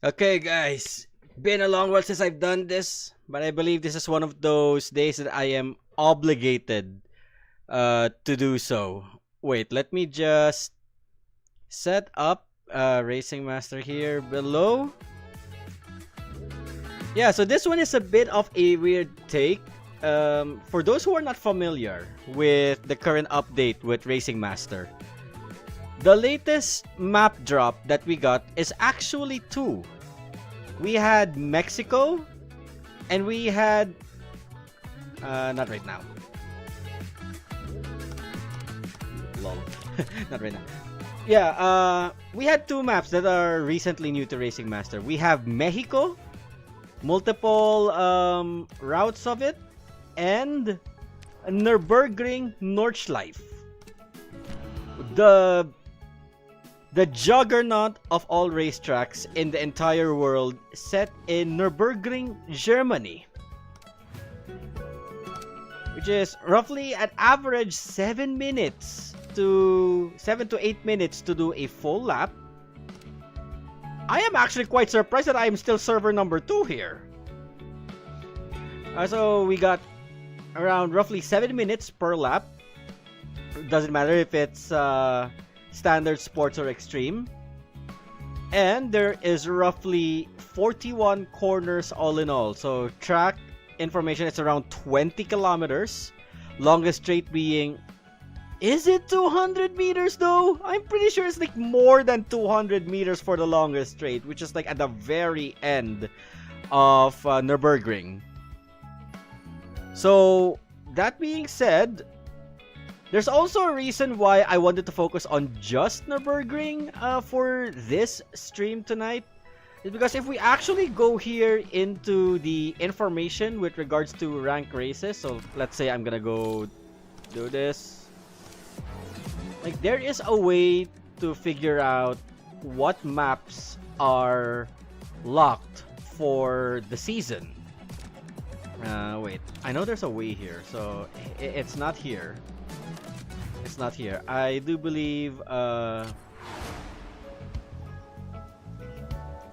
Okay, guys, been a long while since I've done this, but I believe this is one of those days that I am obligated to do so. Wait, let me just set up Racing Master here below. Yeah, so this one is a bit of a weird take. For those who are not familiar with the current update with Racing Master, the latest map drop that we got is actually two. We had Mexico, and we had... not right now. Lol. Not right now. Yeah, we had two maps that are recently new to Racing Master. We have Mexico, multiple routes of it, and Nurburgring Nordschleife. The juggernaut of all racetracks in the entire world, set in Nurburgring, Germany. Which is roughly at average 7 to 8 minutes to do a full lap. I am actually quite surprised that I am still server number 2 here. So we got around roughly 7 minutes per lap. Doesn't matter if it's standard, sports, or extreme. And there is roughly 41 corners all in all. So track information is around 20 kilometers. Longest straight being... Is it 200 meters though? I'm pretty sure it's like more than 200 meters for the longest straight, which is like at the very end of Nurburgring. So that being said, there's also a reason why I wanted to focus on just Nurburgring for this stream tonight. It's because if we actually go here into the information with regards to rank races, so let's say I'm gonna go do this. Like, there is a way to figure out what maps are locked for the season. Wait, I know there's a way here, so it's not here. It's not here. I do believe,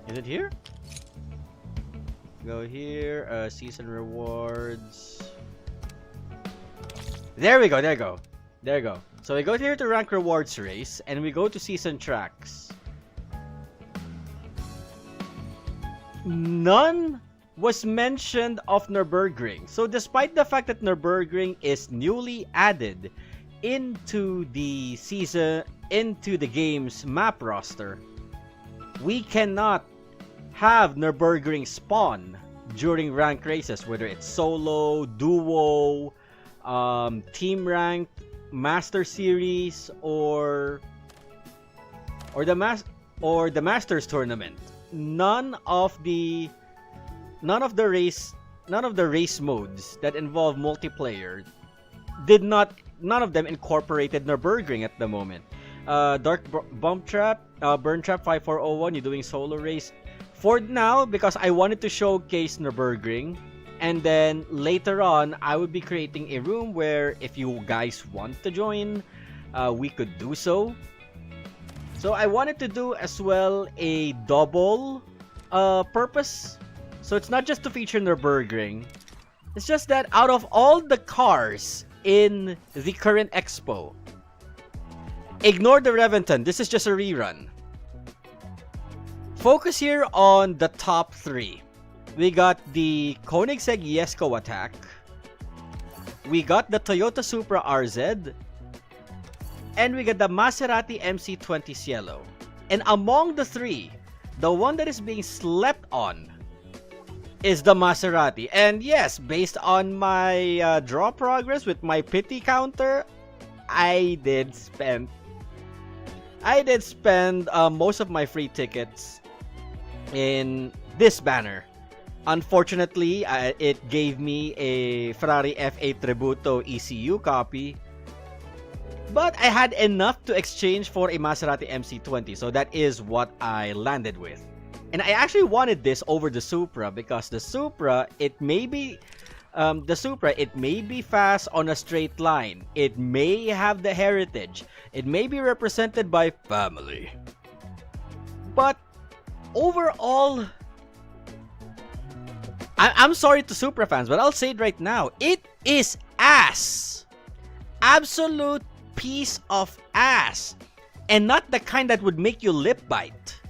is it here? Go here, season rewards. There we go, there we go. There we go. So we go here to rank rewards race, and we go to season tracks. None was mentioned of Nurburgring. So despite the fact that Nurburgring is newly added into the season, into the game's map roster, we cannot have Nurburgring spawn during rank races, whether it's solo, duo, team ranked, master series, or the Masters tournament. None of the race modes that involve multiplayer none of them incorporated Nurburgring at the moment. Dark Bump Trap, Burn Trap 5401, you're doing solo race for now because I wanted to showcase Nurburgring, and then later on I would be creating a room where if you guys want to join, we could do so. So I wanted to do as well a double purpose. So it's not just to feature Nurburgring. It's just that out of all the cars in the current expo, ignore the Reventon. This is just a rerun. Focus here on the top 3. We got the Koenigsegg Jesko attack. We got the Toyota Supra RZ. And we got the Maserati MC20 Cielo. And among the 3, the one that is being slept on is the Maserati. And yes, based on my draw progress with my pity counter, I did spend most of my free tickets in this banner. Unfortunately, it gave me a Ferrari F8 Tributo ECU copy, but I had enough to exchange for a Maserati MC20, so that is what I landed with. And I actually wanted this over the Supra because the Supra, it may be fast on a straight line. It may have the heritage. It may be represented by family. But overall, I'm sorry to Supra fans, but I'll say it right now. It is ass. Absolute piece of ass. And not the kind that would make you lip bite.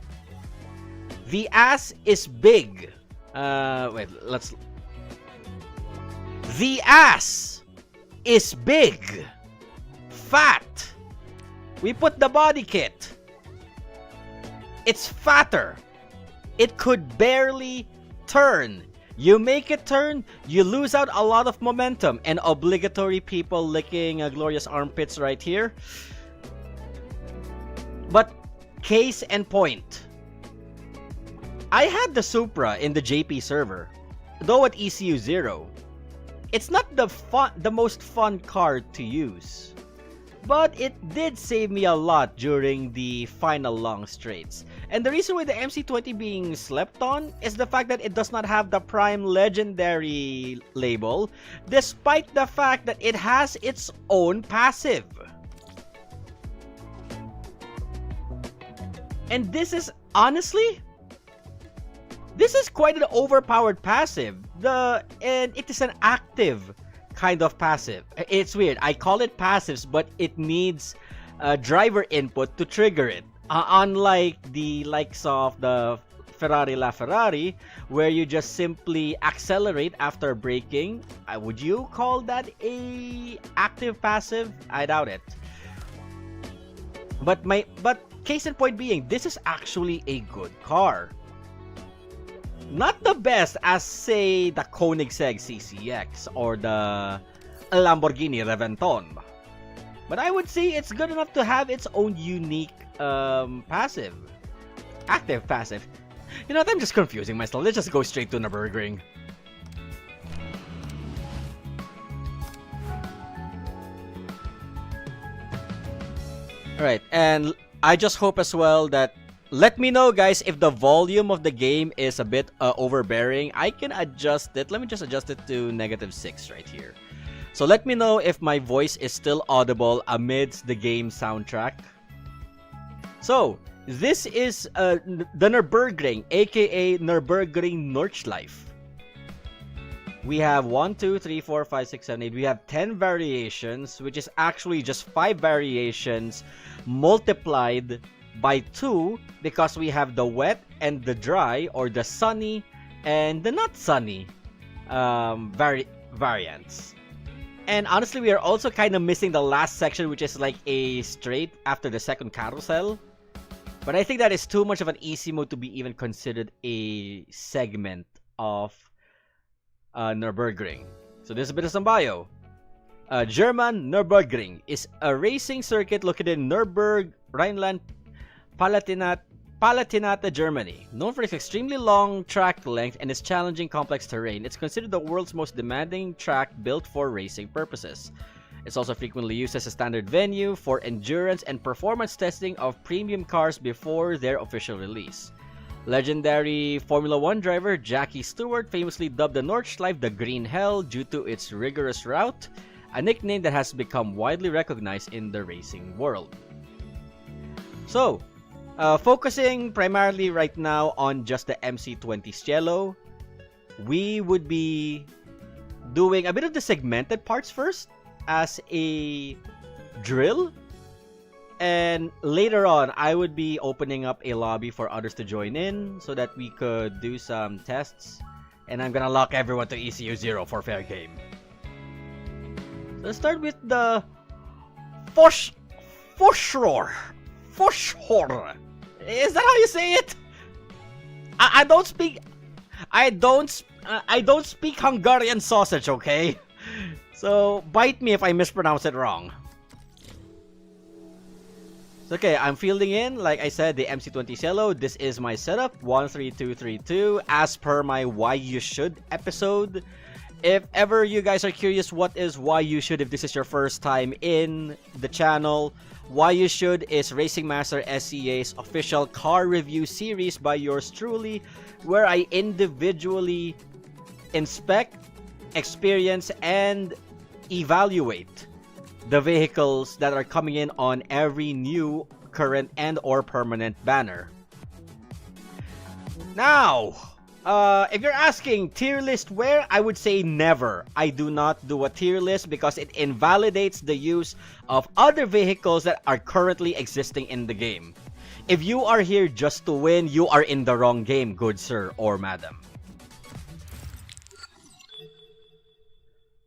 The ass is big. Wait, let's... The ass is big. Fat. We put the body kit. It's fatter. It could barely turn. You make it turn, you lose out a lot of momentum. And obligatory people licking glorious armpits right here. But case in point, I had the Supra in the JP server, though at ECU 0. It's not the most fun car to use, but it did save me a lot during the final long straights. And the reason why the MC20 being slept on is the fact that it does not have the Prime Legendary label, despite the fact that it has its own passive. And this is, honestly, this is quite an overpowered passive. And it is an active kind of passive. It's weird. I call it passives, but it needs driver input to trigger it. Unlike the likes of the Ferrari LaFerrari, where you just simply accelerate after braking. Would you call that a active passive? I doubt it. But case in point being, this is actually a good car. Not the best as, say, the Koenigsegg CCX or the Lamborghini Reventon. But I would say it's good enough to have its own unique passive. Active passive. You know what, I'm just confusing myself. Let's just go straight to Nurburgring. Alright, and I just hope as well that, let me know guys if the volume of the game is a bit overbearing. I can adjust it. Let me just adjust it to -6 right here. So let me know if my voice is still audible amidst the game soundtrack. So this is the Nurburgring, aka Nurburgring Nordschleife. We have 1, 2, 3, 4, 5, 6, 7, 8. We have 10 variations, which is actually just 5 variations multiplied by 2, because we have the wet and the dry, or the sunny and the not sunny variants. And honestly, we are also kind of missing the last section, which is like a straight after the second carousel. But I think that is too much of an easy mode to be even considered a segment of Nurburgring. So there's a bit of some bio. German Nurburgring is a racing circuit located in Nurburg, Rhineland-Palatinate, Germany. Known for its extremely long track length and its challenging complex terrain, it's considered the world's most demanding track built for racing purposes. It's also frequently used as a standard venue for endurance and performance testing of premium cars before their official release. Legendary Formula 1 driver Jackie Stewart famously dubbed the Nordschleife the Green Hell due to its rigorous route, a nickname that has become widely recognized in the racing world. So, focusing primarily right now on just the MC20 Cielo, we would be doing a bit of the segmented parts first as a drill. And later on, I would be opening up a lobby for others to join in so that we could do some tests. And I'm gonna lock everyone to ECU 0 for fair game. So let's start with the Foshrohr. Is that how you say it? I don't speak Hungarian sausage, okay? So bite me if I mispronounce it wrong. Okay, I'm fielding in, like I said, the MC20 Cielo. This is my setup, 13232, as per my Why You Should episode. If ever you guys are curious what is Why You Should, if this is your first time in the channel, Why You Should is Racing Master SCA's official car review series by yours truly, where I individually inspect, experience, and evaluate the vehicles that are coming in on every new, current, and or permanent banner. Now, if you're asking tier list where, I would say never. I do not do a tier list because it invalidates the use of other vehicles that are currently existing in the game. If you are here just to win, you are in the wrong game, good sir or madam.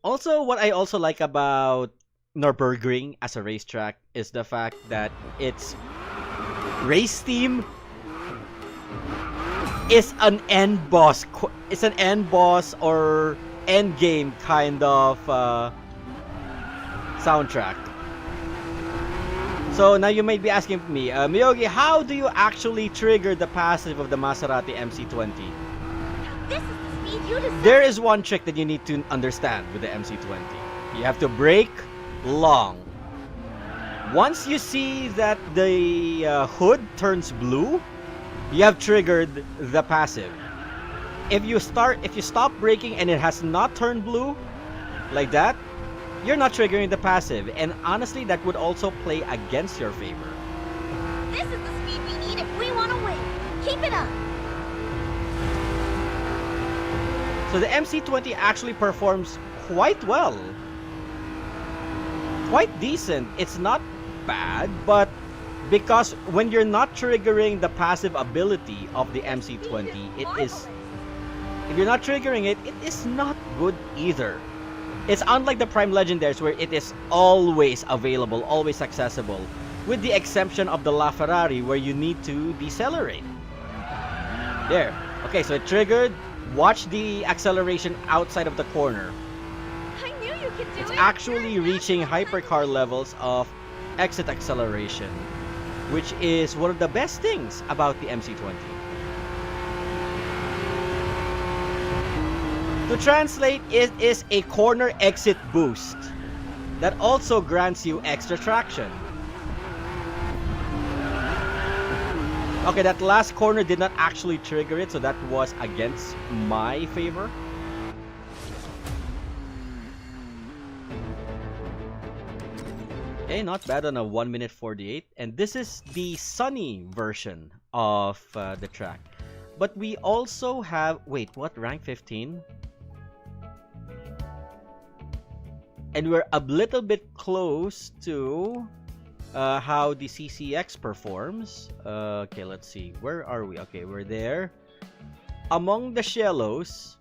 Also, what I also like about Nurburgring as a racetrack is the fact that its race theme is an end boss. It's an end boss or end game kind of soundtrack. So now you might be asking me, Miyogi, how do you actually trigger the passive of the Maserati MC20? This is the speed you deserve. There is one trick that you need to understand with the MC20. You have to brake long. Once you see that the hood turns blue, you have triggered the passive. If you stop braking and it has not turned blue, like that, you're not triggering the passive. And honestly, that would also play against your favor. This is the speed we need if we want to win. Keep it up. So the MC20 actually performs quite well. Quite decent. It's not bad, but because when you're not triggering the passive ability of the MC20, if you're not triggering it, it is not good either. It's unlike the Prime Legendaries where it is always available, always accessible, with the exception of the LaFerrari where you need to decelerate. There. Okay, so it triggered. Watch the acceleration outside of the corner. I knew you could do It's it. actually reaching hypercar levels of exit acceleration, which is one of the best things about the MC20. To translate, it is a corner exit boost that also grants you extra traction. Okay, that last corner did not actually trigger it, so that was against my favor. Okay, not bad on a 1 minute 48. And this is the sunny version of the track. But we also have... Wait, what? Rank 15? And we're a little bit close to how the CCX performs. Okay, let's see. Where are we? Okay, we're there. Among the Cielos,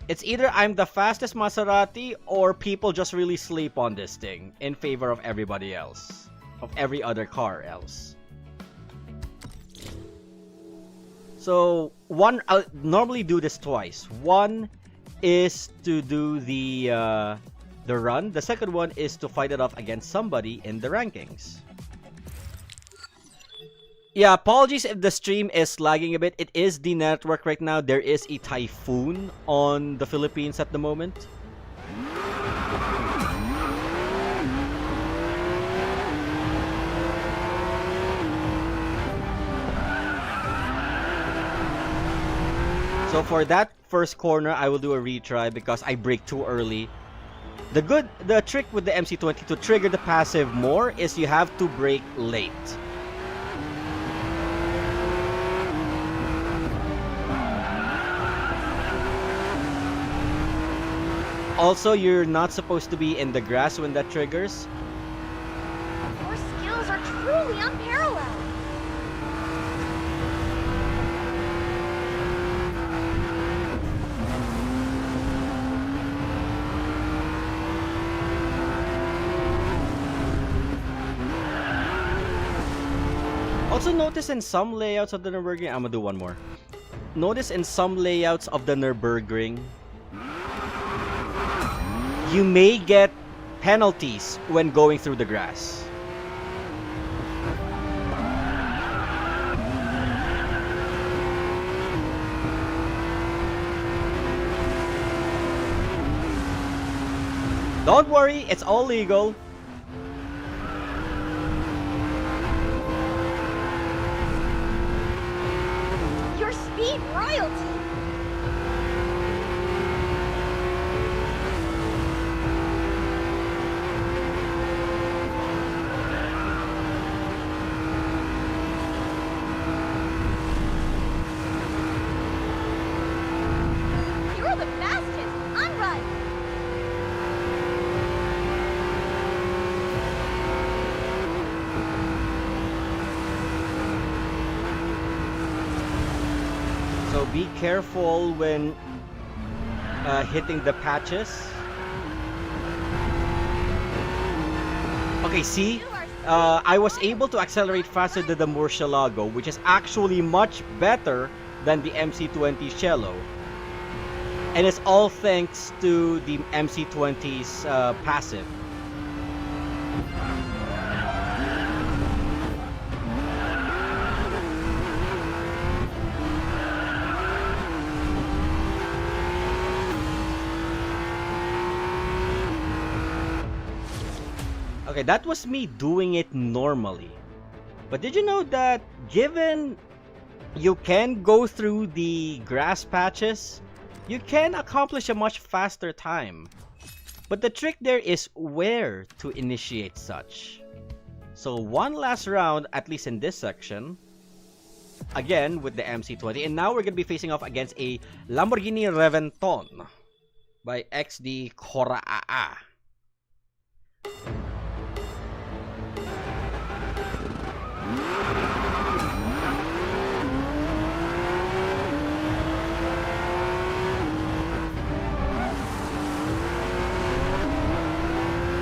it's either I'm the fastest Maserati or people just really sleep on this thing in favor of everybody else. Of every other car else. So, I'll normally do this twice. One is to do the run. The second one is to fight it off against somebody in the rankings. Yeah, apologies if the stream is lagging a bit. It is the network right now. There is a typhoon on the Philippines at the moment. So for that first corner, I will do a retry because I brake too early. The trick with the MC20 to trigger the passive more is you have to brake late. Also, you're not supposed to be in the grass when that triggers. Your skills are truly unparalleled. Also notice in some layouts of the Nurburgring, I'm gonna do one more. Notice in some layouts of the Nurburgring, you may get penalties when going through the grass. Don't worry, it's all legal. Your speed royalty. be careful when hitting the patches. Okay, see? I was able to accelerate faster than the Murcielago, which is actually much better than the MC20 Cielo. And it's all thanks to the MC20's passive. Okay, that was me doing it normally. But did you know that given you can go through the grass patches, you can accomplish a much faster time. But the trick there is where to initiate such. So one last round, at least in this section, again with the MC20, and now we're going to be facing off against a Lamborghini Reventon by XD Koraa.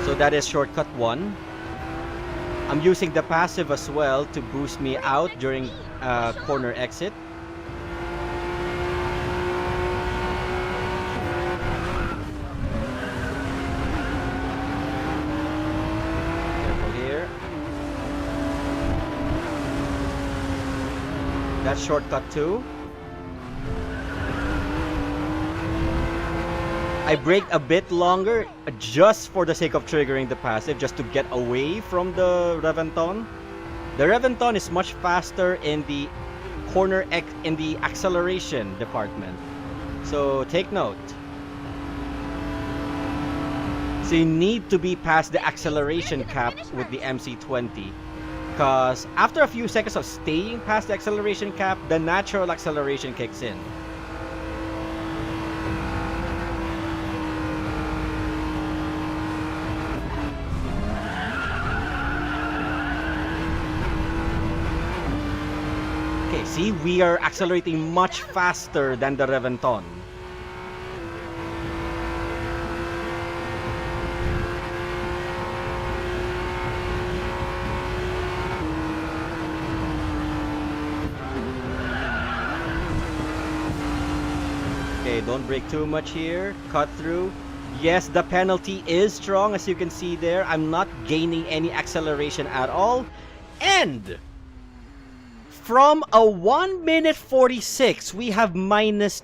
So that is shortcut 1. I'm using the passive as well to boost me out during corner exit. Careful here. That's shortcut 2. I brake a bit longer just for the sake of triggering the passive, just to get away from the Reventon. The Reventon is much faster in the in the acceleration department. So take note. So you need to be past the acceleration cap with the MC20. Because after a few seconds of staying past the acceleration cap, the natural acceleration kicks in. See, we are accelerating much faster than the Reventon. Okay, don't brake too much here. Cut through. Yes, the penalty is strong, as you can see there. I'm not gaining any acceleration at all. And from a 1 minute 46, we have minus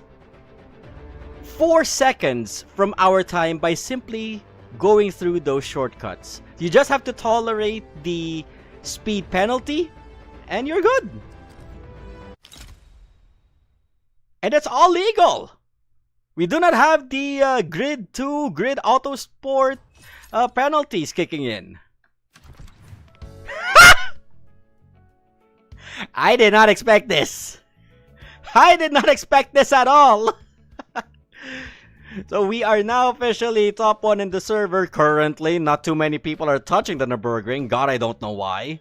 4 seconds from our time by simply going through those shortcuts. You just have to tolerate the speed penalty, and you're good. And it's all legal. We do not have the Grid 2, Grid Autosport penalties kicking in. I did not expect this. I did not expect this at all. So we are now officially top 1 in the server currently. Not too many people are touching the Nurburgring. God, I don't know why.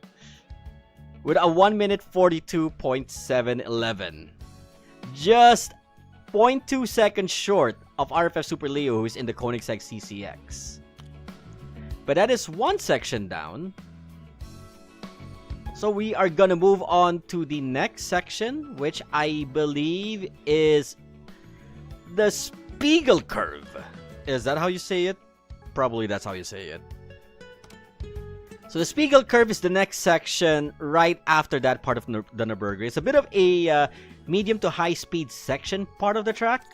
With a 1 minute 42.711. Just 0.2 seconds short of RFF Super Leo, who's in the Koenigsegg CCX. But that is one section down. So we are gonna move on to the next section, which I believe is the Spiegel Curve. Is that how you say it? Probably that's how you say it. So the Spiegel Curve is the next section right after that part of the Nurburgring. It's a bit of a medium to high speed section part of the track.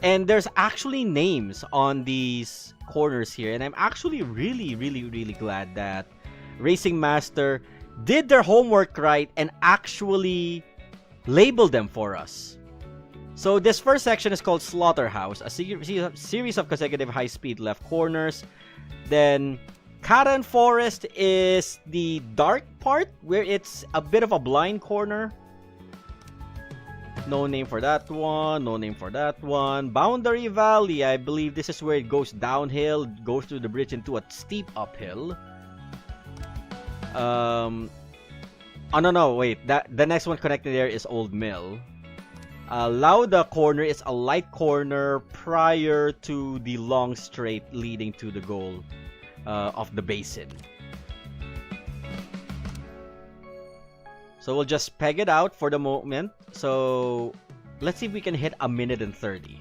And there's actually names on these corners here. And I'm actually really glad that Racing Master did their homework right and actually labeled them for us. So this first section is called Slaughterhouse, a series of consecutive high-speed left corners. Then Karen Forest is the dark part where it's a bit of a blind corner. No name for that one, no name for that one. Boundary Valley, I believe this is where it goes downhill, goes through the bridge into a steep uphill. Oh no, wait. The next one connected there is Old Mill. Lauda corner is a light corner prior to the long straight leading to the goal of the basin. So we'll just peg it out for the moment. So let's see if we can hit 1:30.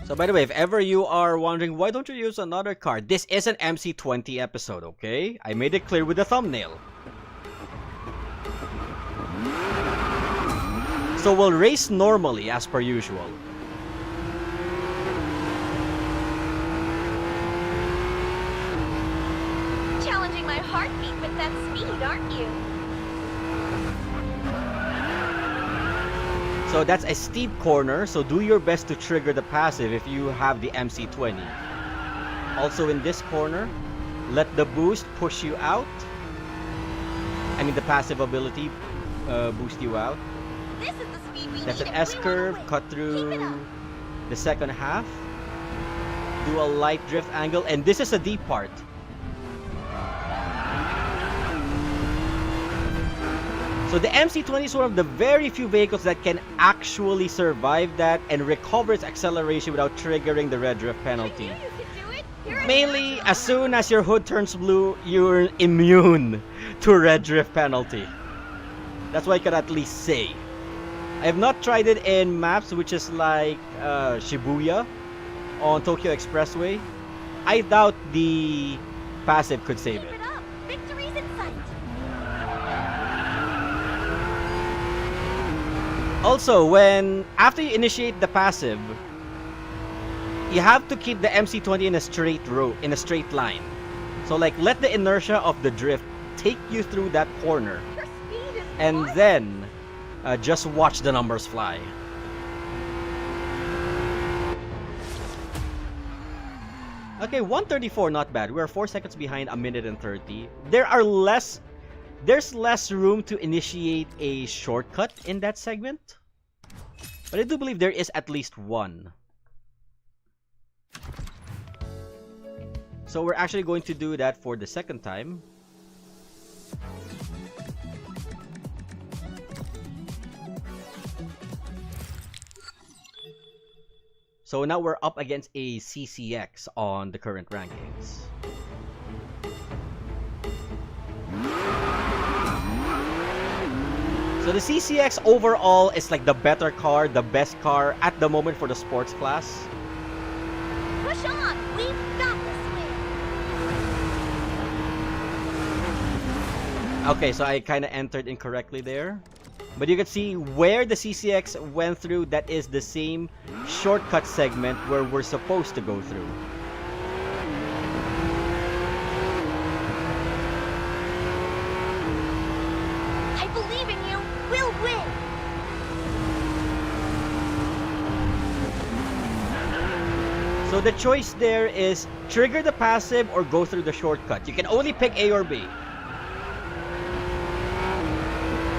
So by the way, if ever you are wondering why don't you use another car, this is an MC20 episode, okay? I made it clear with the thumbnail. So we'll race normally as per usual. Challenging my heartbeat with that speed, aren't you? So that's a steep corner, so do your best to trigger the passive if you have the MC20. Also in this corner, let the boost push you out. I mean the passive ability boost you out. This is the speed we That's need an if S we curve, wanna win. cut Keep it through up. the second half. Do a light drift angle, and this is a deep part. So the MC20 is one of the very few vehicles that can actually survive that and recover its acceleration without triggering the red drift penalty. I knew you could do it. Here I Mainly, am. as soon as your hood turns blue, you're immune to red drift penalty. That's what I can at least say. I have not tried it in maps which is like Shibuya on Tokyo Expressway. I doubt the passive could save Keep it. it up. Victory's in sight. Also, after you initiate the passive, you have to keep the MC20 in a straight line. So like let the inertia of the drift take you through that corner, Your speed is and wild. then just watch the numbers fly. Okay, 134, not bad. We're 4 seconds behind 1:30. There's less room to initiate a shortcut in that segment, but I do believe there is at least one. So we're actually going to do that for the second time. So now we're up against a CCX on the current rankings. So the CCX overall is like the better car, the best car at the moment for the sports class. Push on. We've got this win. Okay, so I kind of entered incorrectly there. But you can see where the CCX went through, that is the same shortcut segment where we're supposed to go through. I believe in you. We'll win. So the choice there is trigger the passive or go through the shortcut. You can only pick A or B.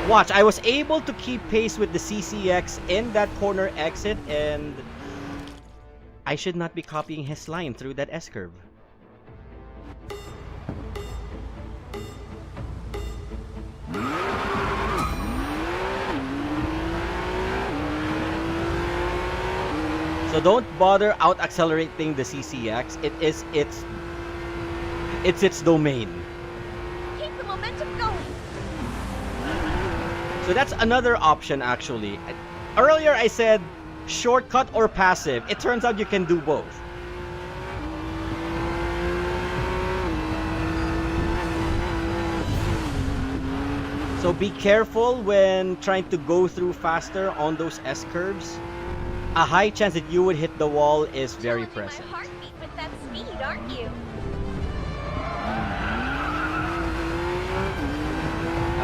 Watch, I was able to keep pace with the CCX in that corner exit, and I should not be copying his line through that S-curve. So don't bother out accelerating the CCX. It's its domain. Keep the momentum going. So that's another option actually. Earlier I said shortcut or passive. It turns out you can do both. So be careful when trying to go through faster on those S-curves. A high chance that you would hit the wall is very Challenging present. my heartbeat with that speed, aren't you?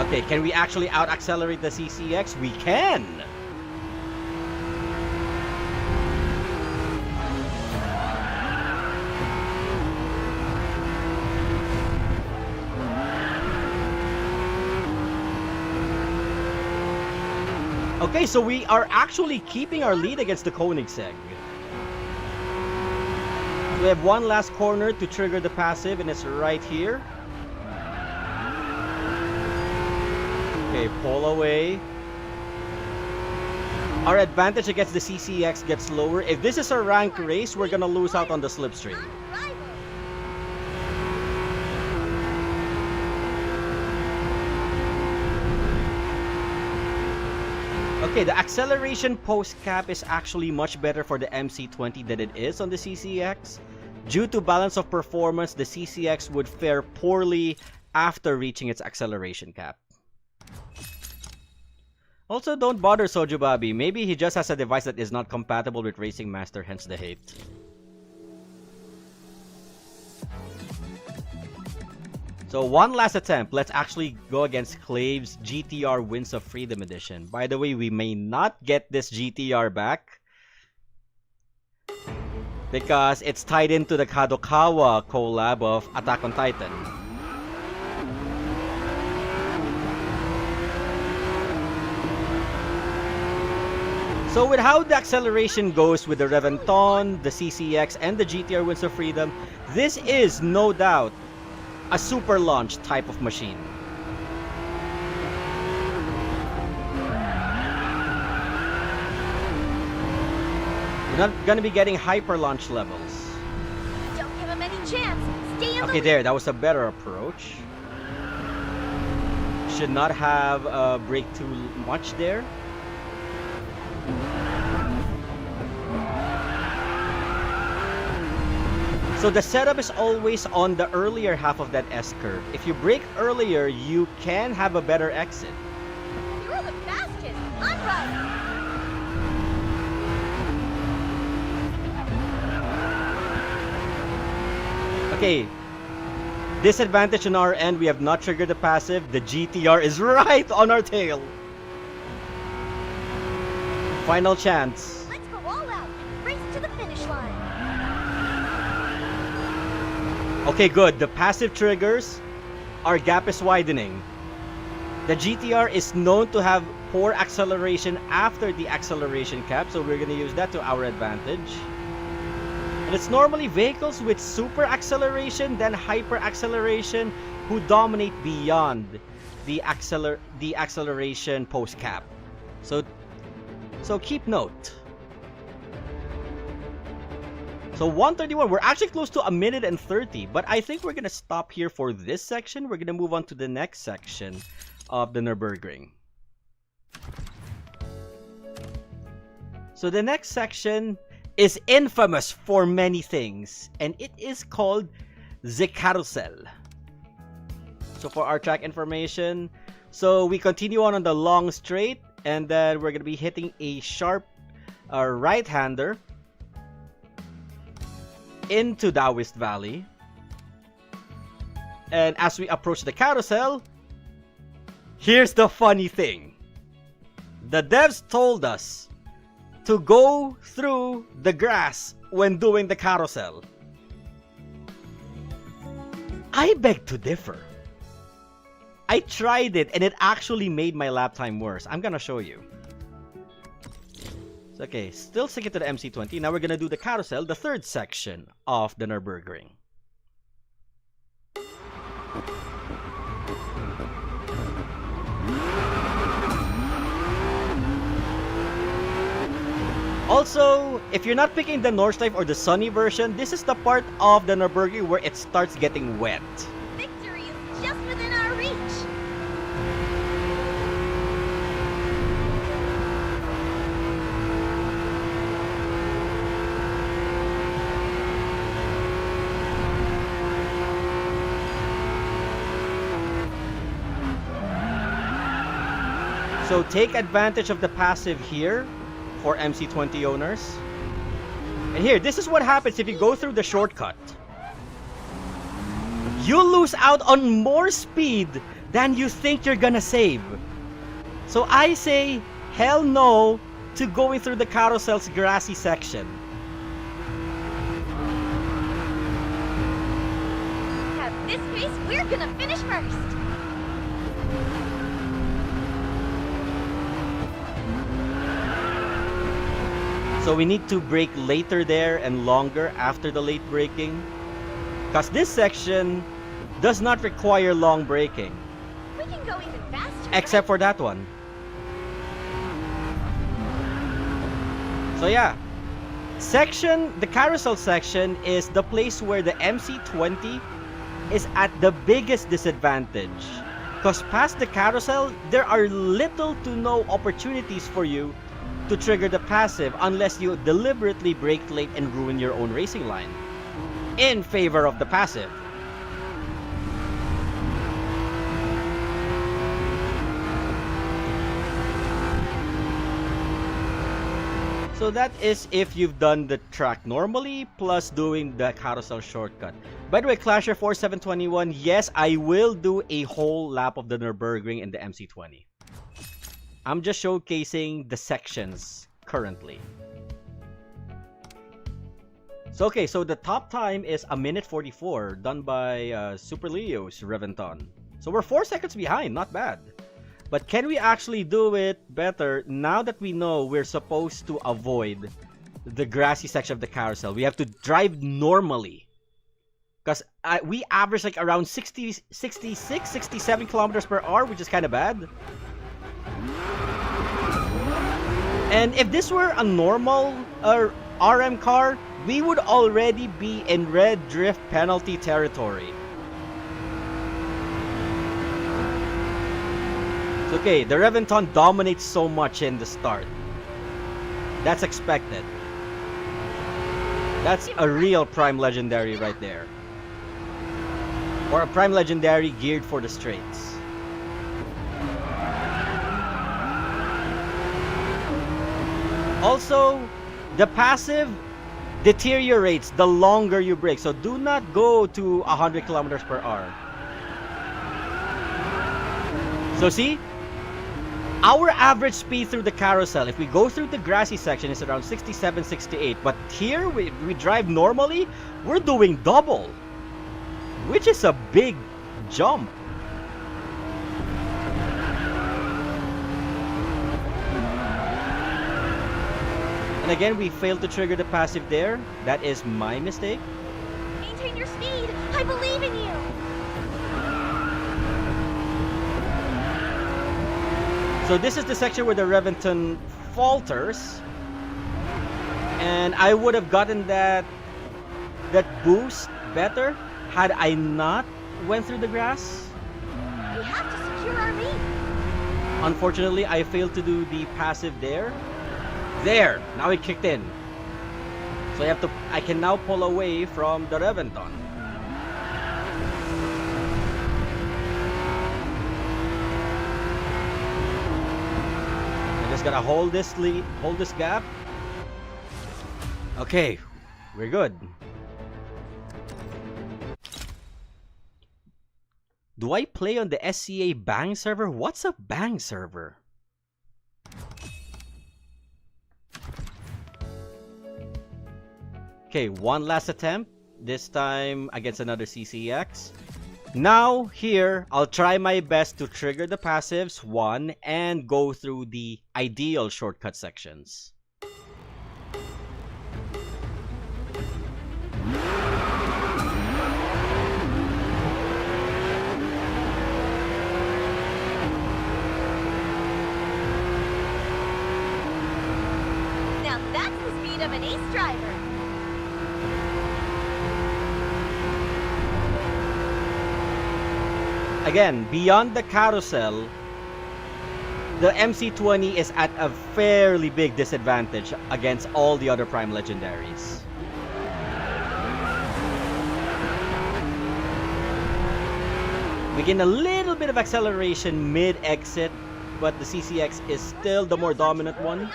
Okay, can we actually out-accelerate the CCX? We can! Okay, so we are actually keeping our lead against the Koenigsegg. We have one last corner to trigger the passive, and it's right here. Okay, pull away. Our advantage against the CCX gets lower. If this is a ranked race, we're gonna lose out on the slipstream. Okay, the acceleration post-cap is actually much better for the MC20 than it is on the CCX. Due to balance of performance, the CCX would fare poorly after reaching its acceleration cap. Also, don't bother Sojubabi. Maybe he just has a device that is not compatible with Racing Master, hence the hate. So one last attempt. Let's actually go against Clave's GTR Winds of Freedom Edition. By the way, we may not get this GTR back because it's tied into the Kadokawa collab of Attack on Titan. So with how the acceleration goes with the Reventon, the CCX, and the GTR Winds of Freedom, this is no doubt a super launch type of machine. We're not gonna be getting hyper launch levels. Don't give him any chance. Stay in Okay, there, that was a better approach. Should not have brake too much there. So the setup is always on the earlier half of that S-curve. If you brake earlier, you can have a better exit. You're the fastest. I'm right. Okay. Disadvantage on our end, we have not triggered the passive. The GTR is right on our tail. Final chance. Let's go all out and race to the finish line. Okay, good. The passive triggers. Our gap is widening. The GTR is known to have poor acceleration after the acceleration cap, so we're going to use that to our advantage. And it's normally vehicles with super acceleration, then hyper acceleration, who dominate beyond the acceleration post cap. So keep note. So 131, we're actually close to 1:30, but I think we're gonna stop here for this section. We're gonna move on to the next section of the Nurburgring. So the next section is infamous for many things, and it is called the Carousel. So for our track information, so we continue on the long straight, and then we're gonna be hitting a sharp right-hander into Taoist Valley. And as we approach the carousel, here's the funny thing. The devs told us to go through the grass when doing the carousel. I beg to differ. I tried it and it actually made my lap time worse. I'm gonna show you. Okay, still sticking to the MC20. Now we're gonna do the carousel, the third section of the Nurburgring. Also, if you're not picking the Nordschleife or the sunny version, this is the part of the Nurburgring where it starts getting wet. Victory is just within our reach. So take advantage of the passive here for MC20 owners. And here, this is what happens if you go through the shortcut. You lose out on more speed than you think you're gonna save. So I say hell no to going through the carousel's grassy section. At this pace, we're gonna finish first. So we need to brake later there and longer after the late braking. Because this section does not require long braking. We can go even faster. Except for that one. So yeah. The carousel section is the place where the MC20 is at the biggest disadvantage. Because past the carousel, there are little to no opportunities for you to trigger the passive unless you deliberately brake late and ruin your own racing line in favor of the passive. So that is if you've done the track normally plus doing the carousel shortcut. By the way, Clasher 4721, yes, I will do a whole lap of the Nurburgring in the MC20. I'm just showcasing the sections currently. So okay, so the top time is 1:44, done by Super Leo's Reventon. So we're 4 seconds behind, not bad. But can we actually do it better now that we know we're supposed to avoid the grassy section of the carousel? We have to drive normally. Because we average like around 66, 67 kilometers per hour, which is kind of bad. And if this were a normal RM car, we would already be in red drift penalty territory. Okay, the Reventon dominates so much in the start. That's expected. That's a real Prime Legendary right there. Or a Prime Legendary geared for the straights. Also, the passive deteriorates the longer you brake. So do not go to 100 kilometers per hour. So see? Our average speed through the carousel, if we go through the grassy section, is around 67, 68. But here, we drive normally, we're doing double. Which is a big jump. And again, we failed to trigger the passive there. That is my mistake. Maintain your speed. I believe in you. So this is the section where the Reventon falters. And I would have gotten that boost better had I not went through the grass. We have to secure our lead. Unfortunately, I failed to do the passive there. There! Now it kicked in. So I can now pull away from the Reventon. Just gotta hold this gap. Okay, we're good. Do I play on the SCA Bang server? What's a Bang server? Okay, one last attempt. This time against another CCX. Now, here, I'll try my best to trigger the passives, one, and go through the ideal shortcut sections. Now that's the speed of an ace driver. Again, beyond the carousel, the MC20 is at a fairly big disadvantage against all the other Prime Legendaries. We gain a little bit of acceleration mid-exit, but the CCX is still the more dominant one.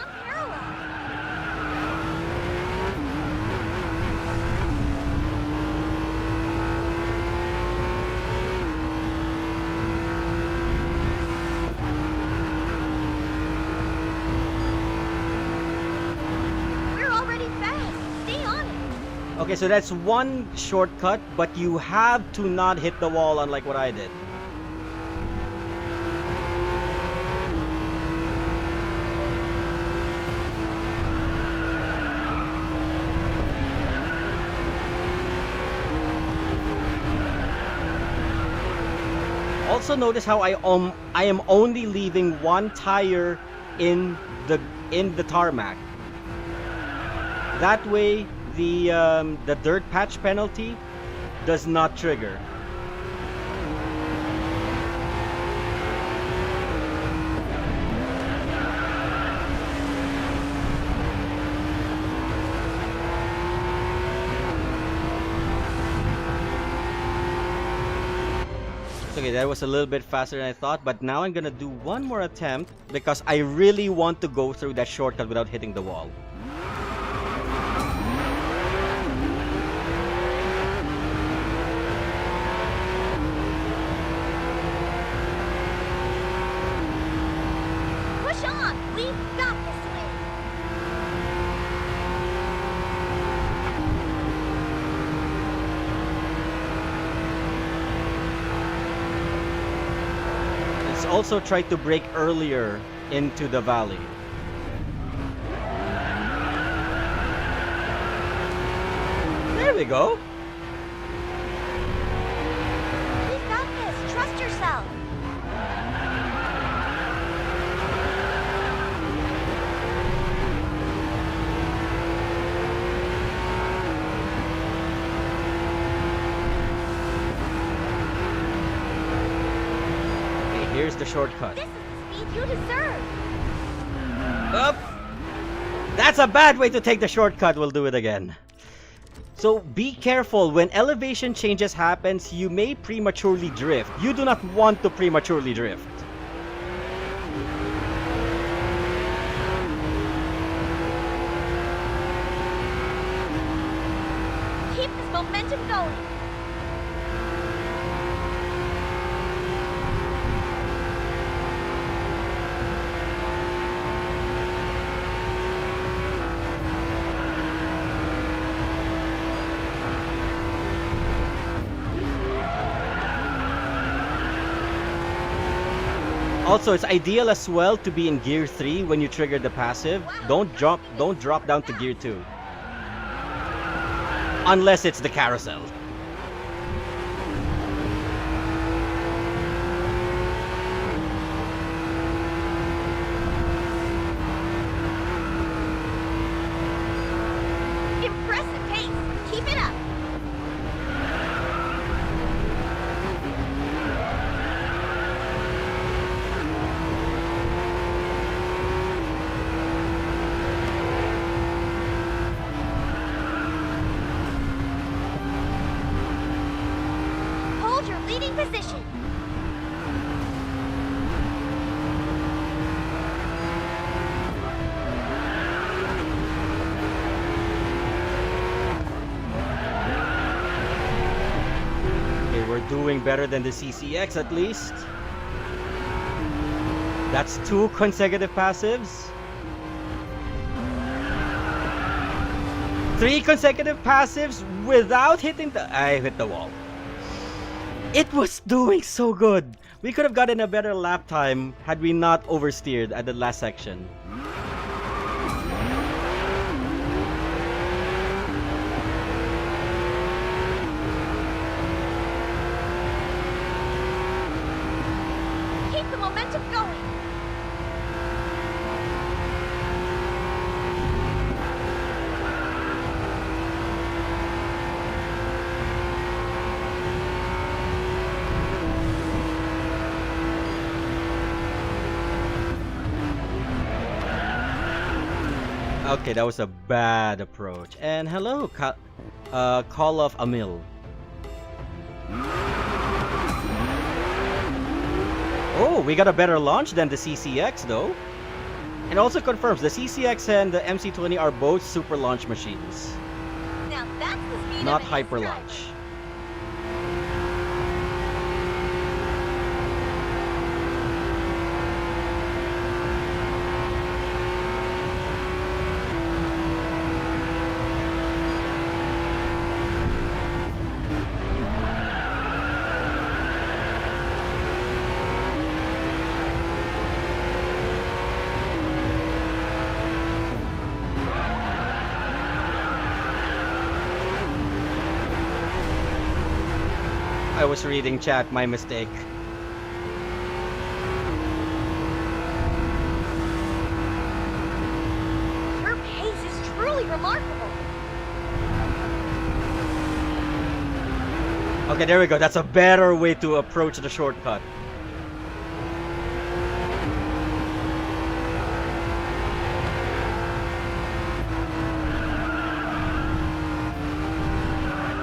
Okay, so that's one shortcut, but you have to not hit the wall unlike what I did. Also notice how I am only leaving one tire in the tarmac. That way the dirt patch penalty does not trigger. Okay, that was a little bit faster than I thought, but now I'm gonna do one more attempt because I really want to go through that shortcut without hitting the wall. Push on! We've got this win! Let's also try to brake earlier into the valley. There we go. We've got this! Trust yourself! Okay, here's the shortcut. This is the speed you deserve! Up. That's a bad way to take the shortcut. We'll do it again. So be careful when elevation changes happens, you may prematurely drift. You do not want to prematurely drift. Keep this momentum going! Also, it's ideal as well to be in gear 3 when you trigger the passive. Don't drop down to gear 2. Unless it's the carousel. Impressive pace! Keep it up! Hold your leading position! Okay, we're doing better than the CCX at least. That's 2 consecutive passives. 3 consecutive passives without hitting the... I hit the wall. It was doing so good. We could have gotten a better lap time had we not oversteered at the last section. Keep the momentum going! Okay, that was a bad approach. And hello, Call of Amil. Oh, we got a better launch than the CCX though. And also confirms the CCX and the MC20 are both super launch machines, Now that's the speed not of an hyper ace launch. I was reading chat, my mistake. remarkable. Okay, there we go. That's a better way to approach the shortcut.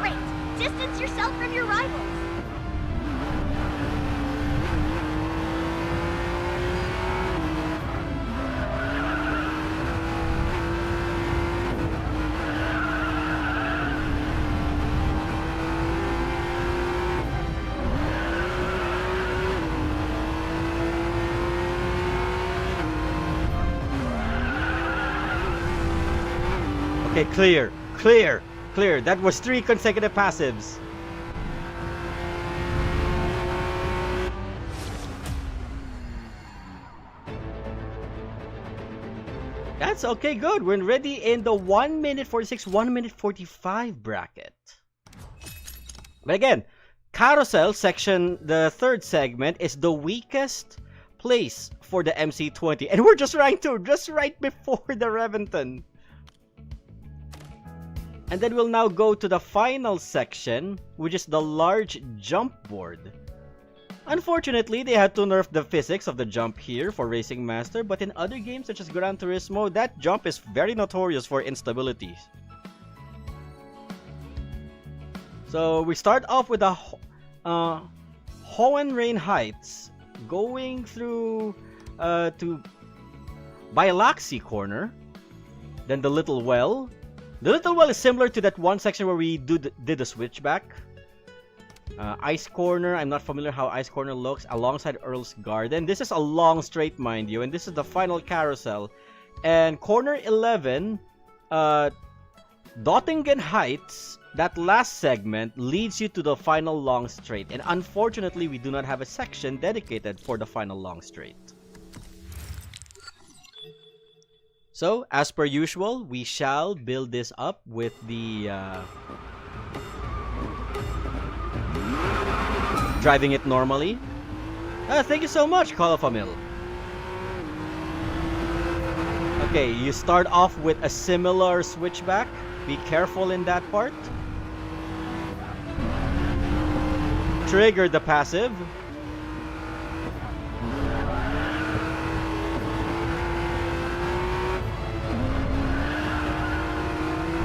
Great. Distance yourself from your rivals. Okay, clear, clear, clear. That was 3 consecutive passives. That's okay, good. We're ready in the 1 minute 46, 1 minute 45 bracket. But again, carousel section, the third segment, is the weakest place for the MC20. And we're just right before the Reventon. And then we'll now go to the final section, which is the large jump board. Unfortunately, they had to nerf the physics of the jump here for Racing Master, but in other games such as Gran Turismo, that jump is very notorious for instability. So we start off with the Hohenrain Heights, going through to Bilaxi Corner, then the Little Well. The Little Well is similar to that one section where we did the switchback. Ice Corner, I'm not familiar how Ice Corner looks, alongside Earl's Garden. This is a long straight, mind you, and this is the final carousel. And Corner 11, Dottingen Heights, that last segment leads you to the final long straight. And unfortunately, we do not have a section dedicated for the final long straight. So, as per usual, we shall build this up with the driving it normally. Thank you so much, Call of a Mill. Okay, you start off with a similar switchback. Be careful in that part. Trigger the passive.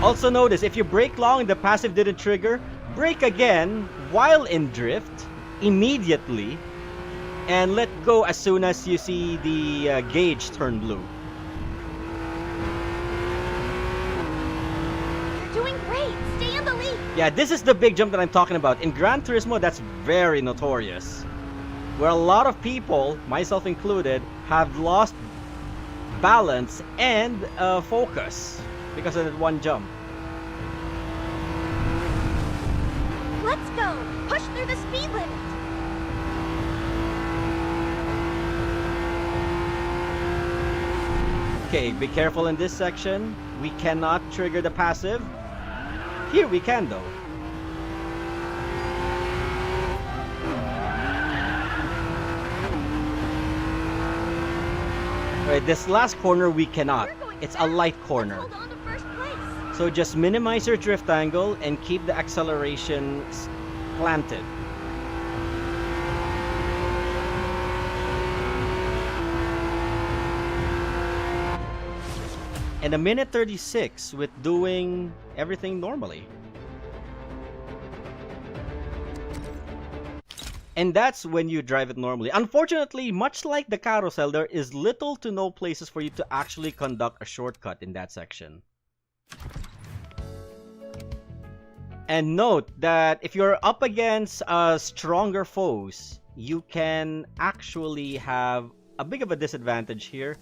Also notice, if you brake long and the passive didn't trigger, brake again while in drift immediately and let go as soon as you see the gauge turn blue. You're doing great. Stay in the lead. Yeah, this is the big jump that I'm talking about. In Gran Turismo, that's very notorious. Where a lot of people, myself included, have lost balance and focus because of that one jump. Let's go. Push through the speed limit. Okay, be careful in this section. We cannot trigger the passive. Here we can though. Alright, this last corner we cannot. It's a light corner. Let's hold on to first place. So just minimize your drift angle and keep the acceleration planted. And a minute 36 with doing everything normally. And that's when you drive it normally. Unfortunately, much like the carousel, there is little to no places for you to actually conduct a shortcut in that section. And note that if you're up against stronger foes, you can actually have a bit of a disadvantage here,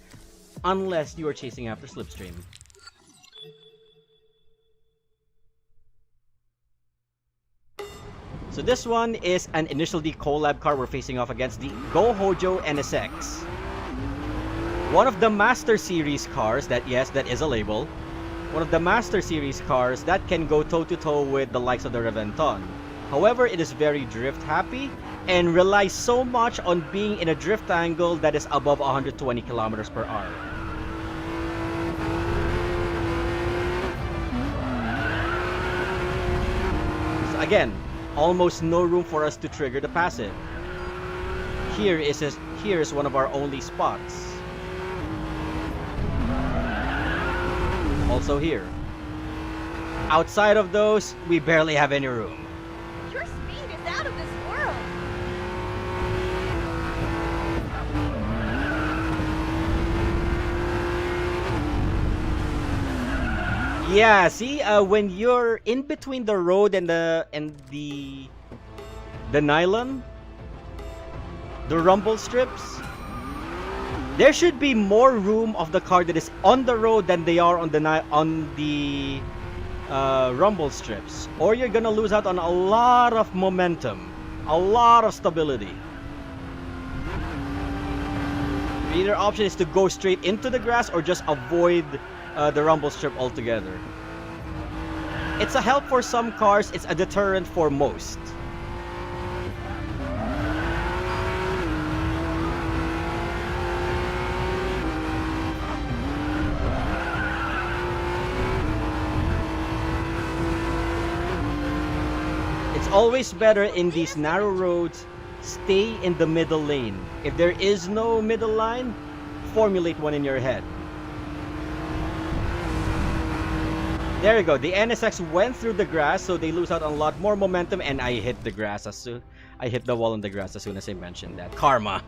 unless you are chasing after Slipstream. So this one is an Initial D collab car. We're facing off against the Go Hojo NSX. One of the Master Series cars that, yes, that is a label. One of the Master Series cars that can go toe-to-toe with the likes of the Reventon. However, it is very drift happy and relies so much on being in a drift angle that is above 120 kilometers per hour. Again, almost no room for us to trigger the passive. Here is one of our only spots. Also here. Outside of those, we barely have any room. Your speed is out of this world. Yeah, see, when you're in between the road and the nylon, the rumble strips, there should be more room of the car that is on the road than they are on the rumble strips, or you're gonna lose out on a lot of momentum, a lot of stability. Either option is to go straight into the grass or just avoid the rumble strip altogether. It's a help for some cars, it's a deterrent for most. It's always better in these narrow roads, stay in the middle lane. If there is no middle line, formulate one in your head. There you go. The NSX went through the grass, so they lose out on a lot more momentum, and I hit the grass as soon. I hit the wall on the grass as soon as I mentioned that. Karma.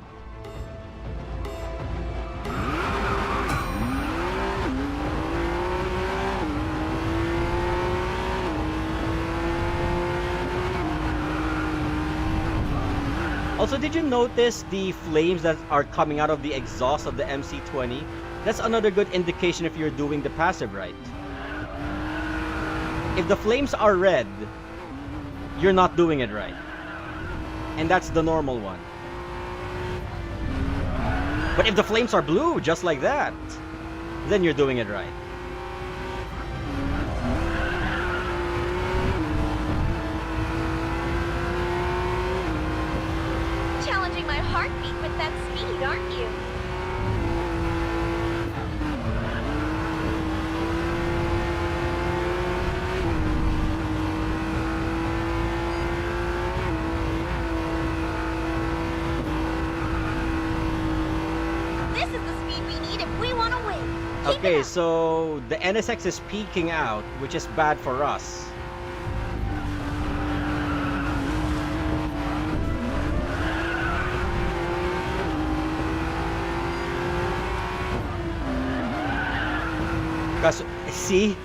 Also, did you notice the flames that are coming out of the exhaust of the MC20? That's another good indication if you're doing the passive right. If the flames are red, you're not doing it right. And that's the normal one. But if the flames are blue, just like that, then you're doing it right. Challenging my heartbeat with that speed, aren't you? This is the speed we need if we want to win. Keep Okay, it up. so the NSX is peeking out, which is bad for us. Because, see,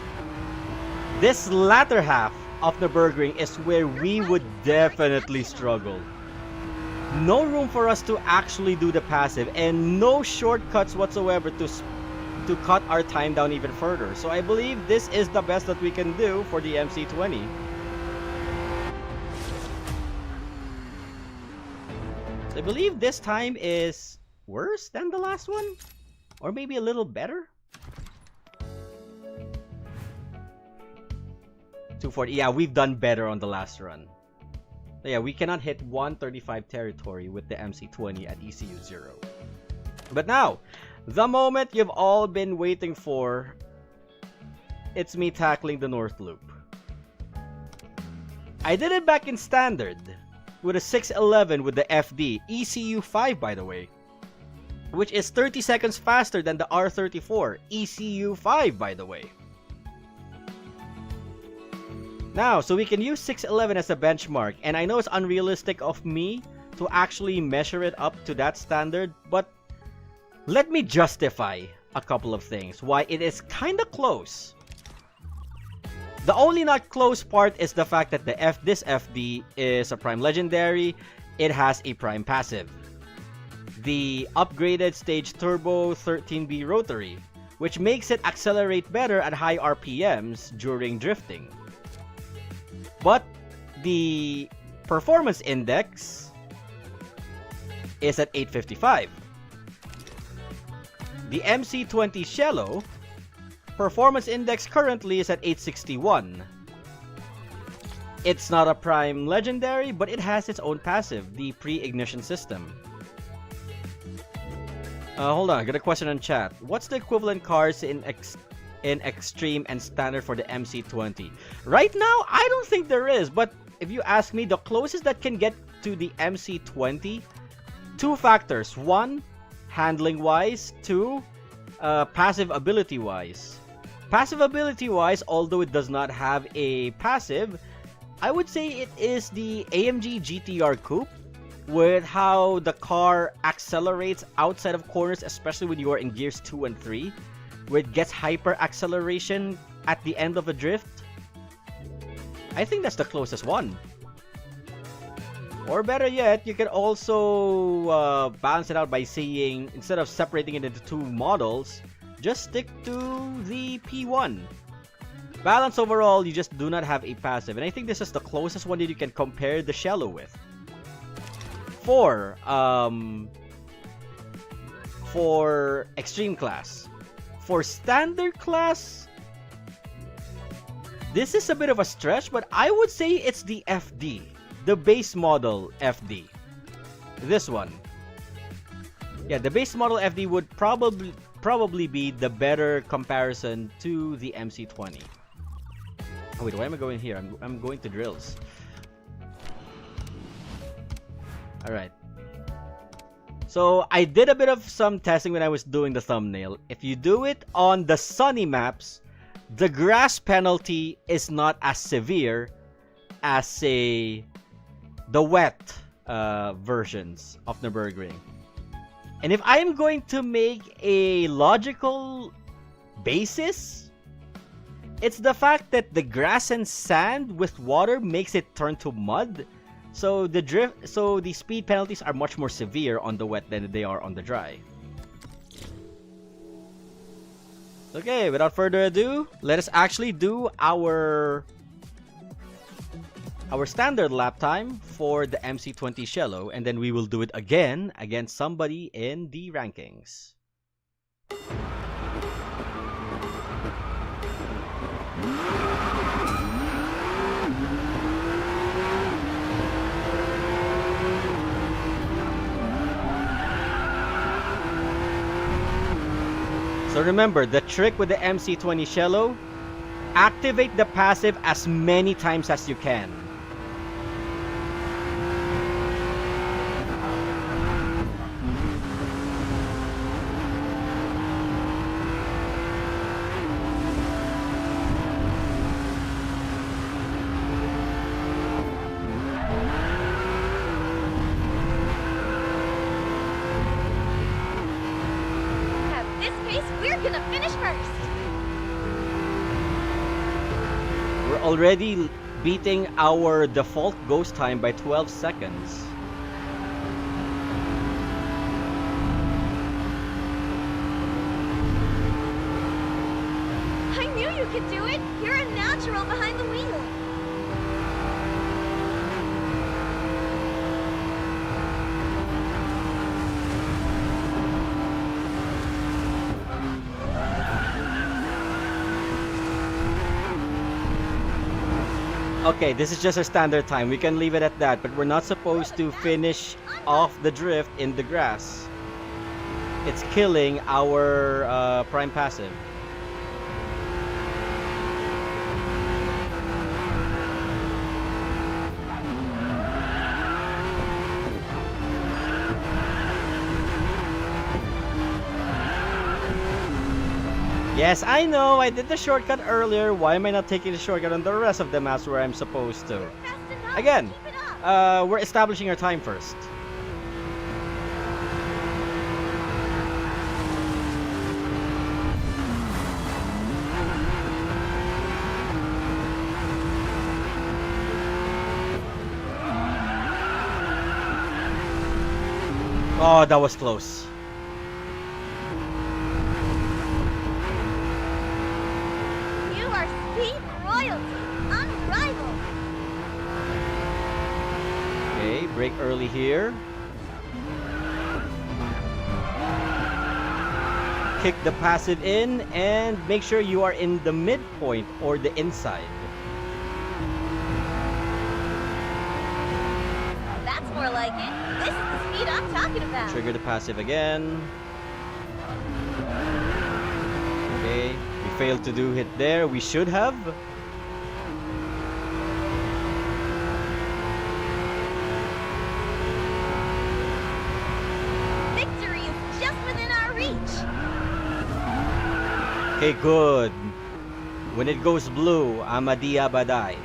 this latter half of the Nurburgring is where we would definitely struggle. No room for us to actually do the passive, and no shortcuts whatsoever to cut our time down even further. So I believe this is the best that we can do for the MC20. So I believe this time is worse than the last one, or maybe a little better. 240. Yeah, we've done better on the last run. So yeah, we cannot hit 135 territory with the MC20 at ECU 0. But now, the moment you've all been waiting for, it's me tackling the North Loop. I did it back in Standard with a 611 with the FD, ECU 5 by the way, which is 30 seconds faster than the R34, ECU 5 by the way. Now, so we can use 611 as a benchmark, and I know it's unrealistic of me to actually measure it up to that standard, but let me justify a couple of things why it is kinda close. The only not close part is the fact that this FD is a Prime Legendary, it has a Prime Passive. The upgraded Stage Turbo 13B Rotary, which makes it accelerate better at high RPMs during drifting. But the performance index is at 855. The MC20 Cielo performance index currently is at 861. It's not a Prime Legendary, but it has its own passive, the pre-ignition system. Hold on, I got a question on chat. What's the equivalent cars in Extreme and Standard for the MC20? Right now, I don't think there is, but if you ask me, the closest that can get to the MC20, two factors. One, handling-wise. Two, passive ability-wise. Passive ability-wise, although it does not have a passive, I would say it is the AMG GTR Coupe, with how the car accelerates outside of corners, especially when you are in gears 2 and 3, where it gets hyper acceleration at the end of a drift. I think that's the closest one. Or better yet, you can also balance it out by saying, instead of separating it into two models, just stick to the P1. Balance overall, you just do not have a passive, and I think this is the closest one that you can compare the Cielo with. For extreme class. For standard class, this is a bit of a stretch, but I would say it's the FD, the base model FD. This one. Yeah, the base model FD would probably be the better comparison to the MC20. Oh wait, why am I going here? I'm going to drills. Alright. So, I did a bit of some testing when I was doing the thumbnail. If you do it on the sunny maps, the grass penalty is not as severe as, say, the wet versions of Nurburgring. And if I'm going to make a logical basis, it's the fact that the grass and sand with water makes it turn to mud. So the speed penalties are much more severe on the wet than they are on the dry. Okay, without further ado, let us actually do our standard lap time for the MC20 Cielo, and then we will do it again against somebody in the rankings. So remember, the trick with the MC20 Cielo, activate the passive as many times as you can. Already beating our default ghost time by 12 seconds. I knew you could do it! You're a natural behind the wheel! Okay, this is just a standard time. We can leave it at that, but we're not supposed to finish off the drift in the grass. It's killing our prime passive. Yes, I know, I did the shortcut earlier. Why am I not taking the shortcut on the rest of the maps where I'm supposed to? Again, we're establishing our time first. Oh, that was close. Brake early here. Kick the passive in and make sure you are in the midpoint or the inside. That's more like it. This is the speed I'm talking about. Trigger the passive again. Okay, we failed to do hit there. We should have. Okay, good. When it goes blue, Amadia Badai.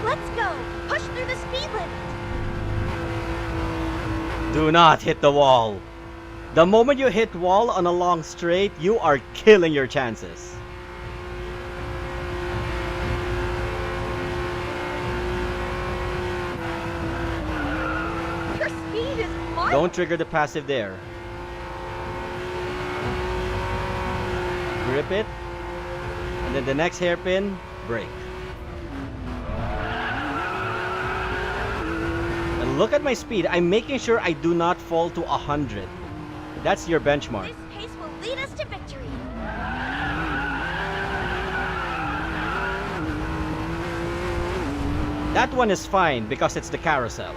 Let's go. Push through the speed limit. Do not hit the wall. The moment you hit wall on a long straight, you are killing your chances. Your speed is marvelous. Don't trigger the passive there. Grip it. And then the next hairpin, brake. And look at my speed. I'm making sure I do not fall to 100. That's your benchmark. This pace will lead us to victory. That one is fine because it's the carousel.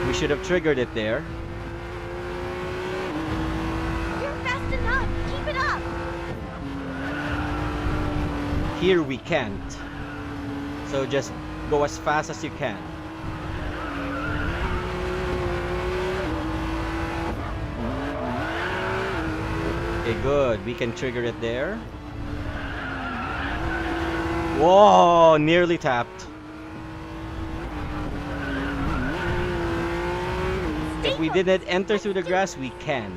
We should have triggered it there. You're fast enough. Keep it up. Here we can't. So just go as fast as you can. Okay, good. We can trigger it there. Whoa, nearly tapped. If we didn't enter through the grass, we can.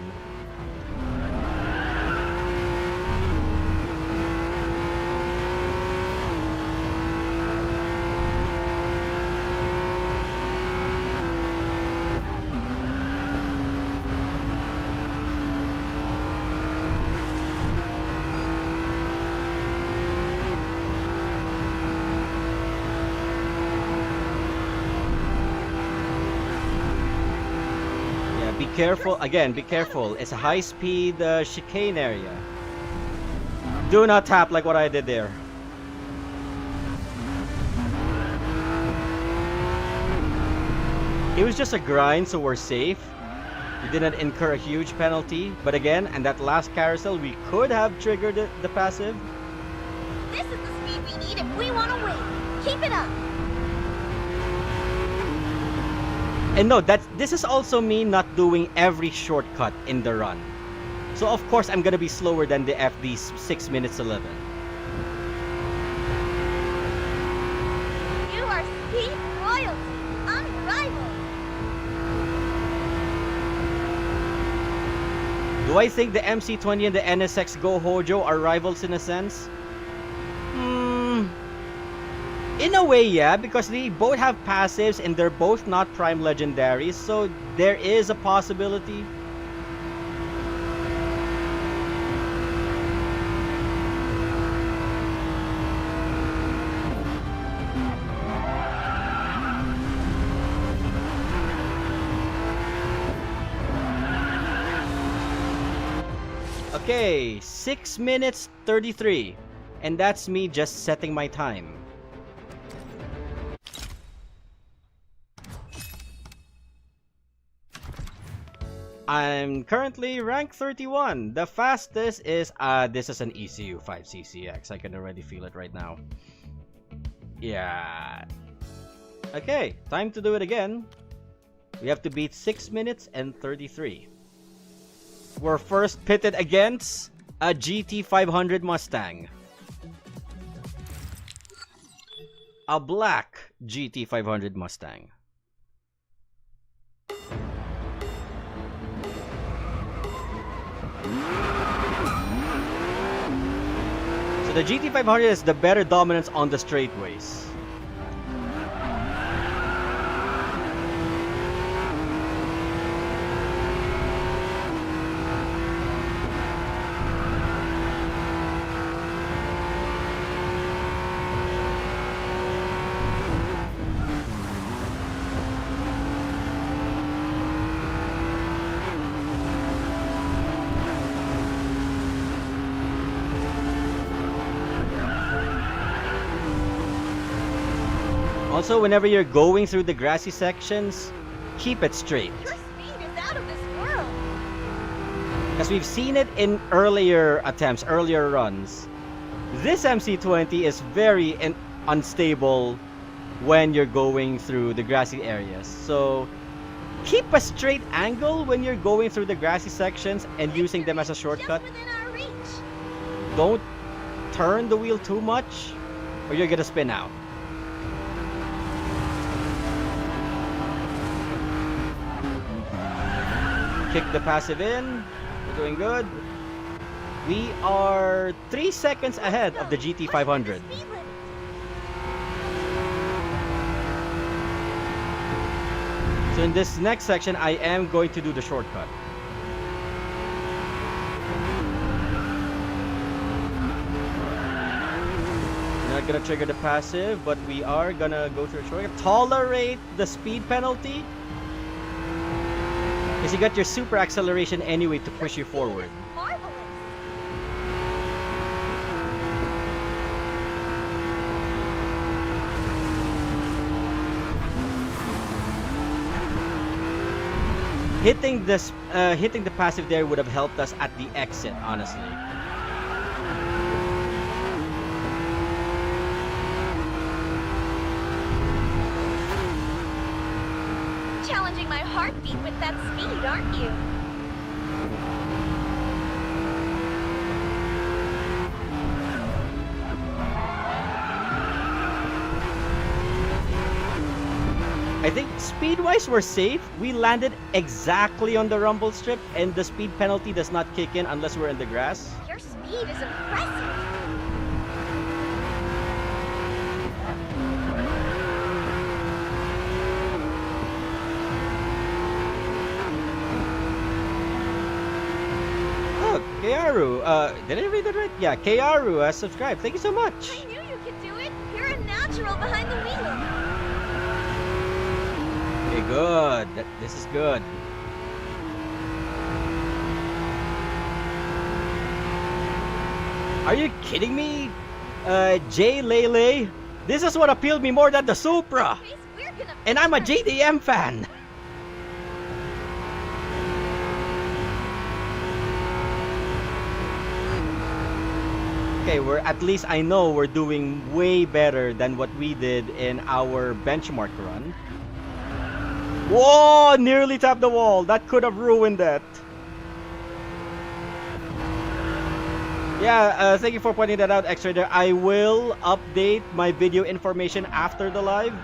Be careful, again, be careful. It's a high-speed chicane area. Do not tap like what I did there. It was just a grind, so we're safe. We didn't incur a huge penalty. But again, and that last carousel, we could have triggered the passive. This is the speed we need if we want to win. Keep it up. And no, this is also me not doing every shortcut in the run. So of course I'm gonna be slower than the FD 6 minutes 11. You are speed royalty, unrivaled. Do I think the MC20 and the NSX Go Hojo are rivals in a sense? In a way, yeah, because they both have passives and they're both not prime legendaries, so there is a possibility. Okay, 6 minutes 33, and that's me just setting my time. I'm currently rank 31. The fastest is, this is an ECU 5CCX. I can already feel it right now. Yeah. Okay, time to do it again. We have to beat 6 minutes and 33. We're first pitted against a GT500 Mustang. A black GT500 Mustang. So the GT500 is the better dominance on the straightaways. Also, whenever you're going through the grassy sections, keep it straight. Your speed is out of this world. Because we've seen it in earlier attempts, earlier runs. This MC20 is very unstable when you're going through the grassy areas. So keep a straight angle when you're going through the grassy sections and using them as a shortcut. Just within our reach. Don't turn the wheel too much or you're gonna spin out. Kick the passive in. We're doing good. We are 3 seconds ahead of the GT500. So in this next section, I am going to do the shortcut. Not gonna trigger the passive, but we are gonna go through a shortcut. Tolerate the speed penalty. Because you got your super acceleration anyway to push you forward. Marvelous. Hitting the passive there would have helped us at the exit, honestly. Challenging my heartbeat with that speed, aren't you? I think speed-wise we're safe. We landed exactly on the rumble strip and the speed penalty does not kick in unless we're in the grass. Your speed is impressive. Oh, Kearu. Did I read that right? Yeah, Kearu has subscribed. Thank you so much. I knew you could do it. You're a natural behind the wheel. Okay, good. This is good. Are you kidding me? J Lele? This is what appealed me more than the Supra. And I'm a JDM fan. Okay, we're at least I know we're doing way better than what we did in our benchmark run. Whoa! Nearly tapped the wall. That could have ruined that. Yeah, thank you for pointing that out, X-Trader. I will update my video information after the live.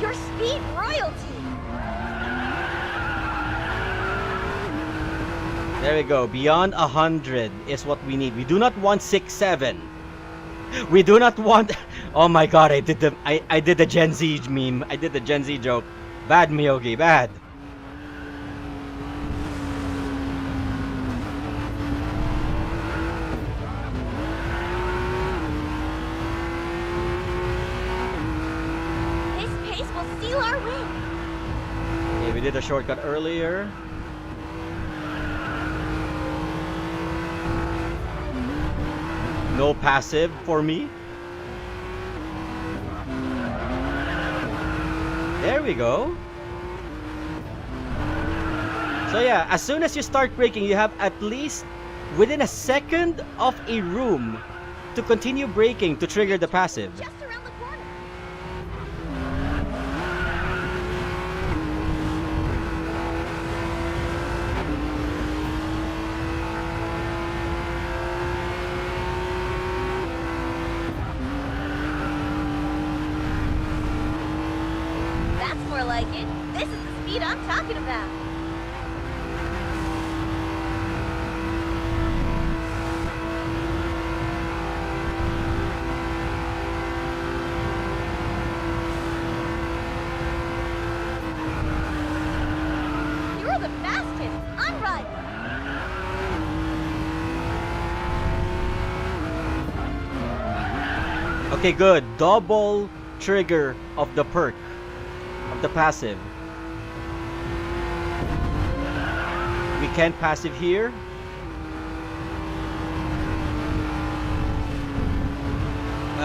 Your speed royalty. There we go. Beyond 100 is what we need. We do not want 6-7. We do not want. Oh my God! I did the Gen Z meme. I did the Gen Z joke. Bad, Miyogi. Bad. This pace will seal our win. Okay, we did a shortcut earlier. No passive for me. There we go. So yeah, as soon as you start braking, you have at least within a second of a room to continue braking to trigger the passive. Just around the corner. That's more like it. This is the speed I'm talking about. You're the fastest, unrivaled. Okay, good. Double trigger of the perk of the passive. We can't passive here.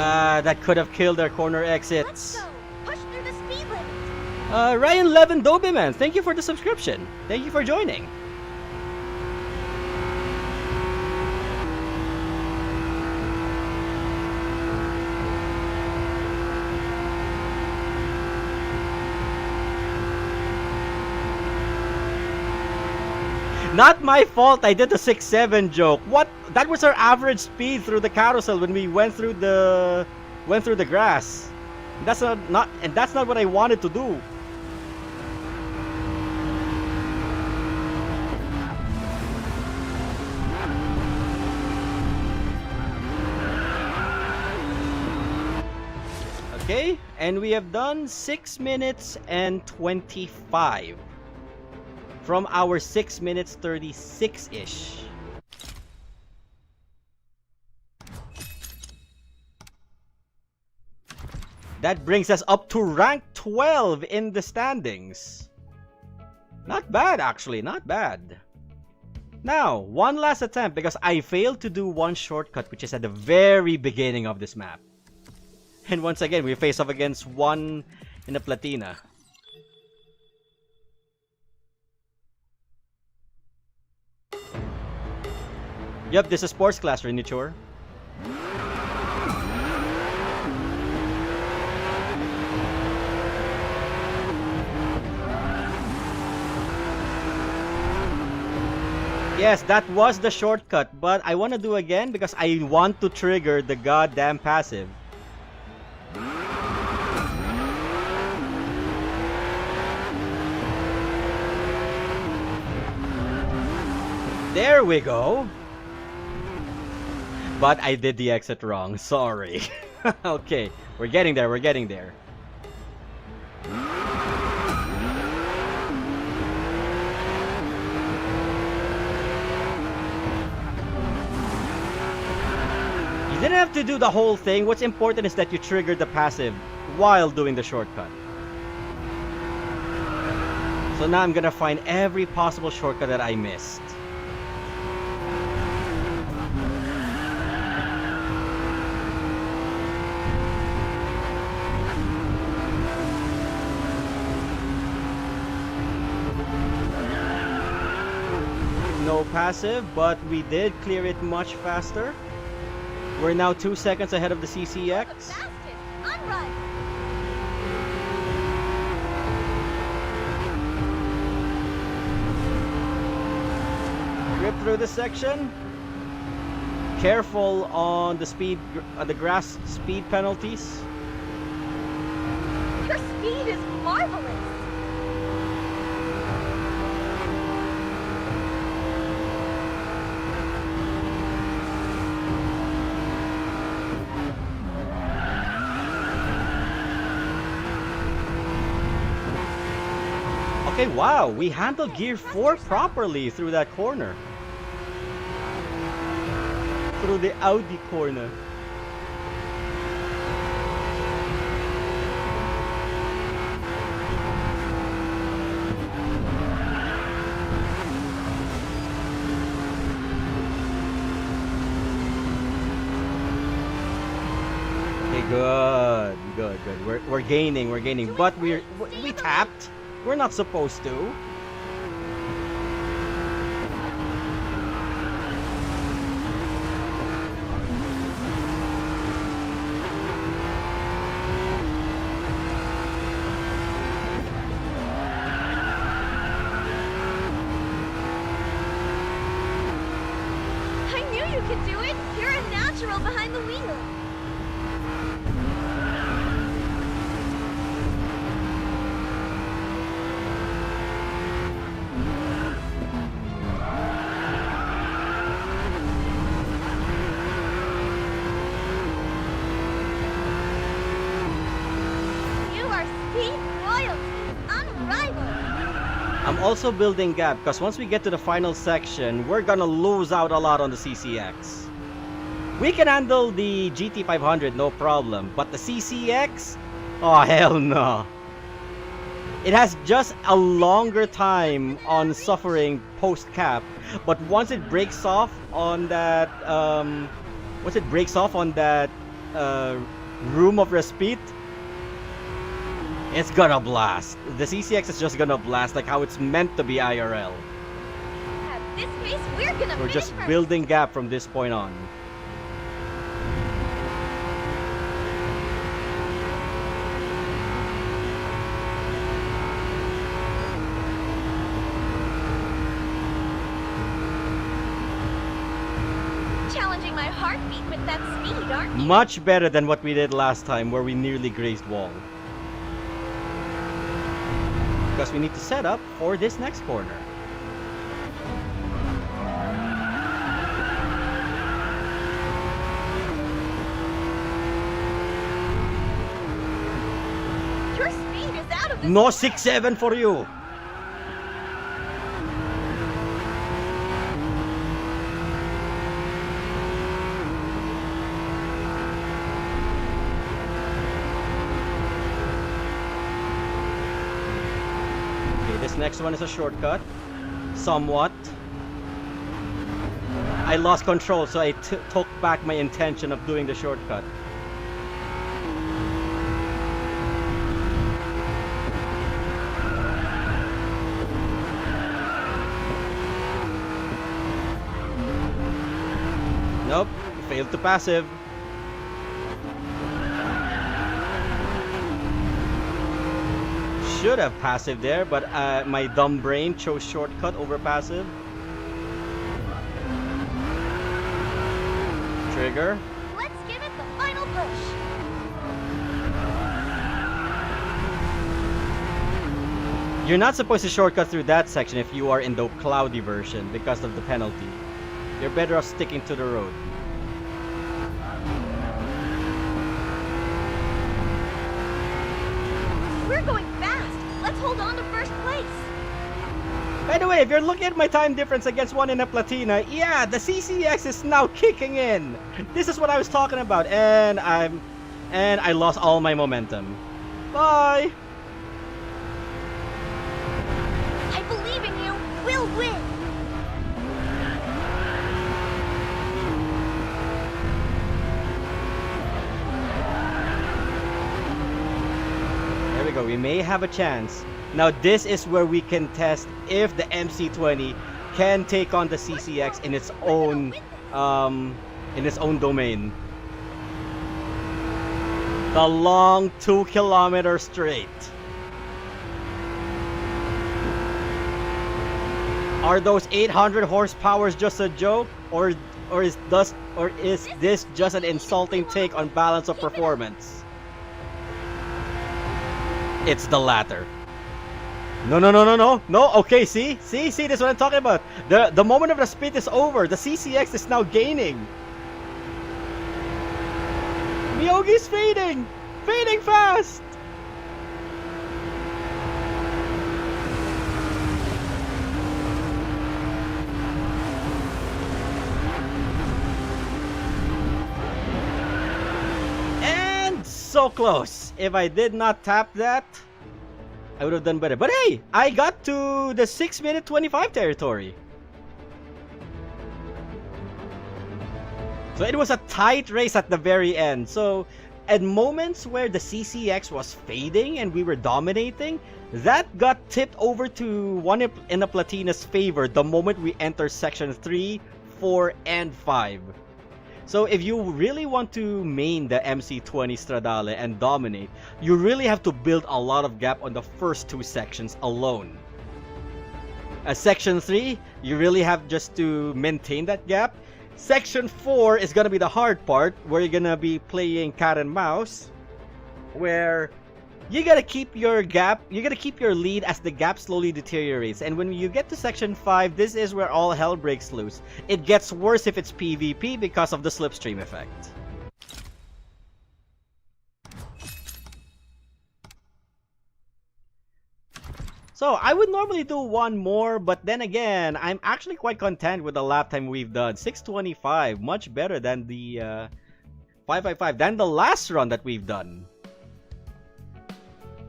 That could have killed our corner Let's exits. go. Push through the speed limit. Ryan Levin Dobeman, thank you for the subscription. Thank you for joining. Not my fault. I did the 6-7 joke. What? That was our average speed through the carousel when we went through the grass. That's not what I wanted to do. Okay, and we have done 6 minutes and 25 from our 6 minutes 36-ish. That brings us up to rank 12 in the standings. Not bad, actually, not bad. Now, one last attempt because I failed to do one shortcut, which is at the very beginning of this map. And once again, we face off against one in the Platina. Yep, this is sports class, Reniture. Yes, that was the shortcut, but I want to do again because I want to trigger the goddamn passive. There we go. But I did the exit wrong, sorry. Okay, we're getting there, we're getting there. You didn't have to do the whole thing. What's important is that you trigger the passive while doing the shortcut. So now I'm gonna find every possible shortcut that I missed. No passive, but we did clear it much faster. We're now 2 seconds ahead of the CCX. Rip through this section. Careful on the speed, the grass speed penalties. Your speed is marvelous. Okay, wow, we handled gear 4 properly through that corner. Through the Audi corner. Okay, good. We're gaining, but we tapped. We're not supposed to. I knew you could do it. You're a natural behind the wheel. I'm also building gap because once we get to the final section, we're gonna lose out a lot on the CCX. We can handle the GT500 no problem, but the CCX? Oh hell no. It has just a longer time on suffering post-cap, but once it breaks off on that room of respite, it's gonna blast. The CCX is just gonna blast like how it's meant to be IRL. At this pace, we're gonna We're finish just first. building gap from this point on. Challenging my heartbeat with that speed, aren't you? Much better than what we did last time where we nearly grazed wall. Because we need to set up for this next corner. Your speed is out of this No world. 6-7 for you. This next one is a shortcut. Somewhat. I lost control, so I took back my intention of doing the shortcut. Nope, failed to passive. Should have passive there, but my dumb brain chose shortcut over passive. Trigger. Let's give it the final push. You're not supposed to shortcut through that section if you are in the cloudy version because of the penalty. You're better off sticking to the road. We're going fast. Let's hold on to first place. By the way, if you're looking at my time difference against one in a Platina, yeah, the CCX is now kicking in. This is what I was talking about, and I lost all my momentum. Bye. I believe in you. We'll win. There we go. We may have a chance. Now this is where we can test if the MC20 can take on the CCX in its own domain. The long 2 kilometer straight. Are those 800 horsepowers just a joke, or is this just an insulting take on balance of performance? It's the latter. No. Okay, see, this is what I'm talking about. The moment of the split is over. The CCX is now gaining. Miyogi's fading fast. And so close. If I did not tap that, I would have done better. But hey, I got to the 6-minute 25 territory. So it was a tight race at the very end. So at moments where the CCX was fading and we were dominating, that got tipped over to one in the Platina's favor the moment we enter section 3, 4, and 5. So if you really want to main the MC20 Stradale and dominate, you really have to build a lot of gap on the first 2 sections alone. Section 3, you really have just to maintain that gap. Section 4 is gonna be the hard part, where you're gonna be playing cat and mouse, where you gotta keep your gap, you gotta keep your lead as the gap slowly deteriorates. And when you get to section 5, this is where all hell breaks loose. It gets worse if it's PvP because of the slipstream effect. So I would normally do one more, but then again, I'm actually quite content with the lap time we've done. 6:25, much better than the 5:55, than the last run that we've done.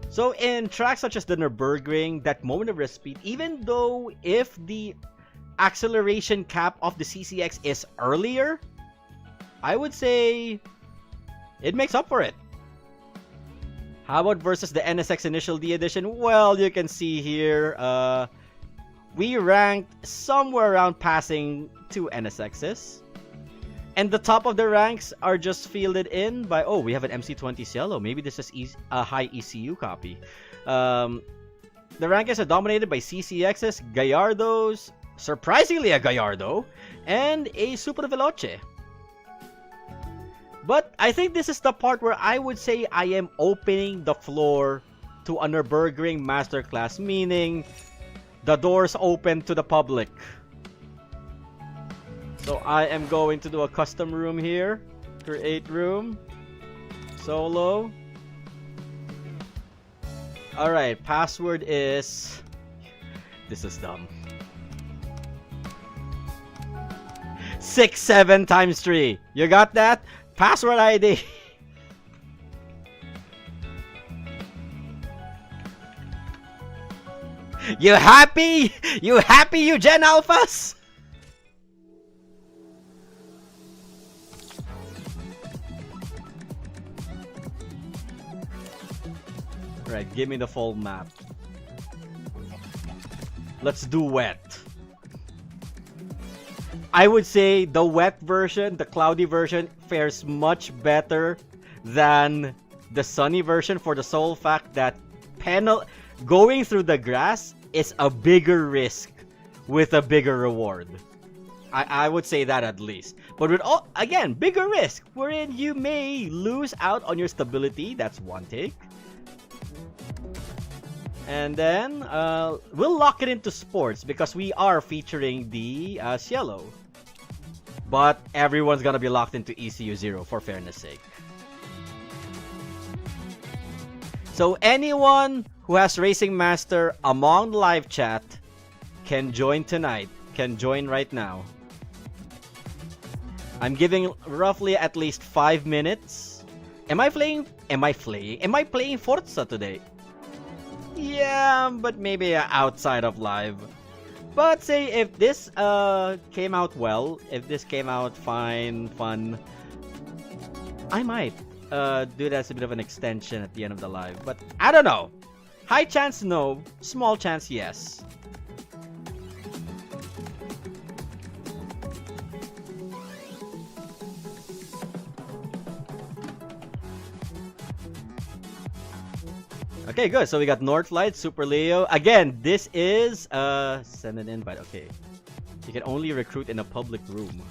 So in tracks such as the Nurburgring, that moment of respite, even though if the acceleration cap of the CCX is earlier, I would say it makes up for it. How about versus the NSX Initial D Edition? Well, you can see here, we ranked somewhere around passing 2 NSXs. And the top of the ranks are just fielded in by, oh, we have an MC20 Cielo. Maybe this is a high ECU copy. The rankings are dominated by CCXs, Gallardos, surprisingly a Gallardo, and a Supra Veloce. But I think this is the part where I would say I am opening the floor to a Nurburgring Masterclass, meaning the doors open to the public. So I am going to do a custom room here. Create room. Solo. Alright, password is... This is dumb. 67 times 3. You got that? Password ID. You happy? You happy, you Gen Alphas? Right, give me the full map. Let's do wet. I would say the wet version, the cloudy version, fares much better than the sunny version for the sole fact that going through the grass is a bigger risk with a bigger reward. I would say that at least. But with again, bigger risk, wherein you may lose out on your stability. That's one take. And then we'll lock it into sports because we are featuring the Cielo. But everyone's gonna be locked into ECU 0 for fairness sake. So anyone who has Racing Master among live chat can join tonight. Can join right now. I'm giving roughly at least 5 minutes. Am I playing Forza today? Yeah, but maybe outside of live. But say if this came out well, if this came out fine, fun, I might do that as a bit of an extension at the end of the live. But I don't know. High chance no, small chance yes. Okay, good. So we got Northlight, Super Leo. Again, this is send an invite. Okay. You can only recruit in a public room.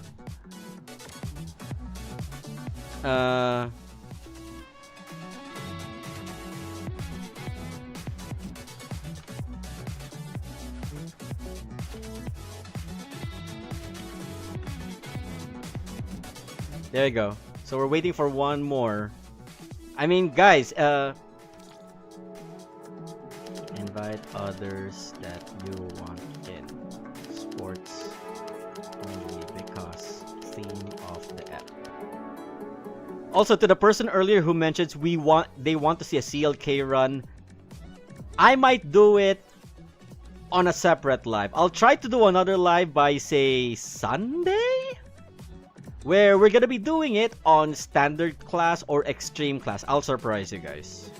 There you go. So we're waiting for one more. I mean, guys, invite others that you want in sports only because theme of the app. Also, to the person earlier who mentions they want to see a CLK run, I might do it on a separate live. I'll try to do another live by say Sunday, where we're gonna be doing it on standard class or extreme class. I'll surprise you guys.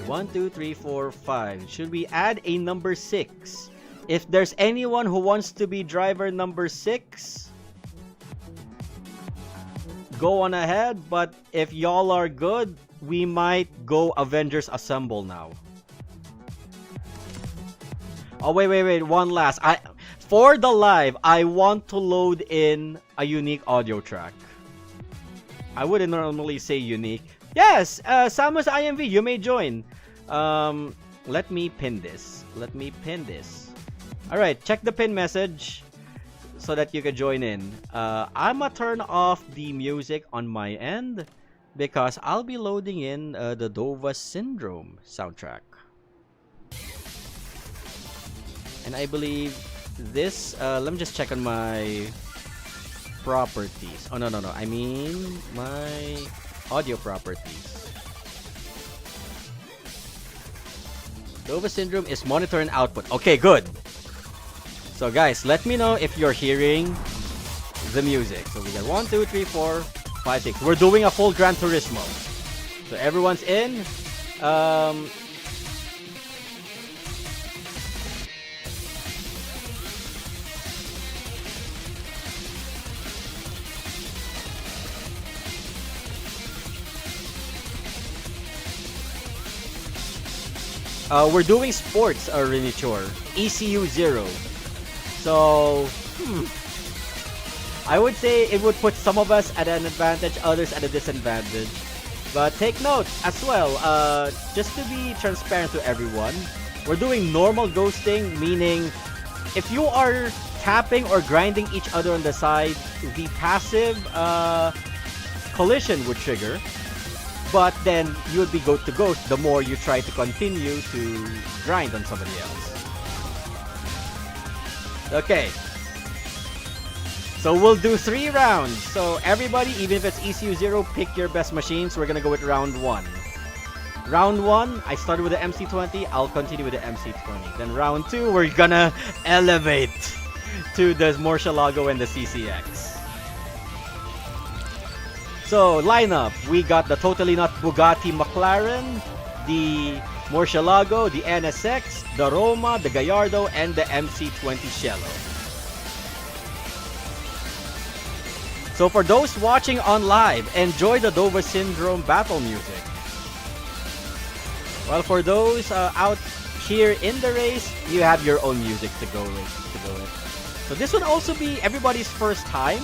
1, 2, 3, 4, 5. Should we add a number 6? If there's anyone who wants to be driver number 6, go on ahead. But if y'all are good, we might go Avengers Assemble now. Oh, wait. One last. For the live, I want to load in a unique audio track. I wouldn't normally say unique. Yes, Samus IMV, you may join. Let me pin this. Alright, check the pin message so that you can join in. I'ma turn off the music on my end because I'll be loading in the Dova Syndrome soundtrack. And I believe this, let me just check on my properties. Oh, no. I mean my audio properties. Dova Syndrome is monitor and output. Okay, good. So guys, let me know if you're hearing the music. So we got 1, 2, 3, 4, 5, 6. We're doing a full Gran Turismo. So everyone's in. We're doing sports, Rinichor. ECU 0. So, I would say it would put some of us at an advantage, others at a disadvantage. But take note as well, just to be transparent to everyone, we're doing normal ghosting, meaning if you are tapping or grinding each other on the side, the passive collision would trigger. But then you would be to ghost the more you try to continue to grind on somebody else. Okay. So we'll do 3 rounds. So everybody, even if it's ECU 0, pick your best machines. We're gonna go with round 1. Round 1, I started with the MC20. I'll continue with the MC20. Then round 2, we're gonna elevate to the Murcielago and the CCX. So, lineup, we got the Totally Not Bugatti McLaren, the Murcielago, the NSX, the Roma, the Gallardo, and the MC20 Cielo. So for those watching on live, enjoy the Dover Syndrome battle music. While for those out here in the race, you have your own music to go with. So this would also be everybody's first time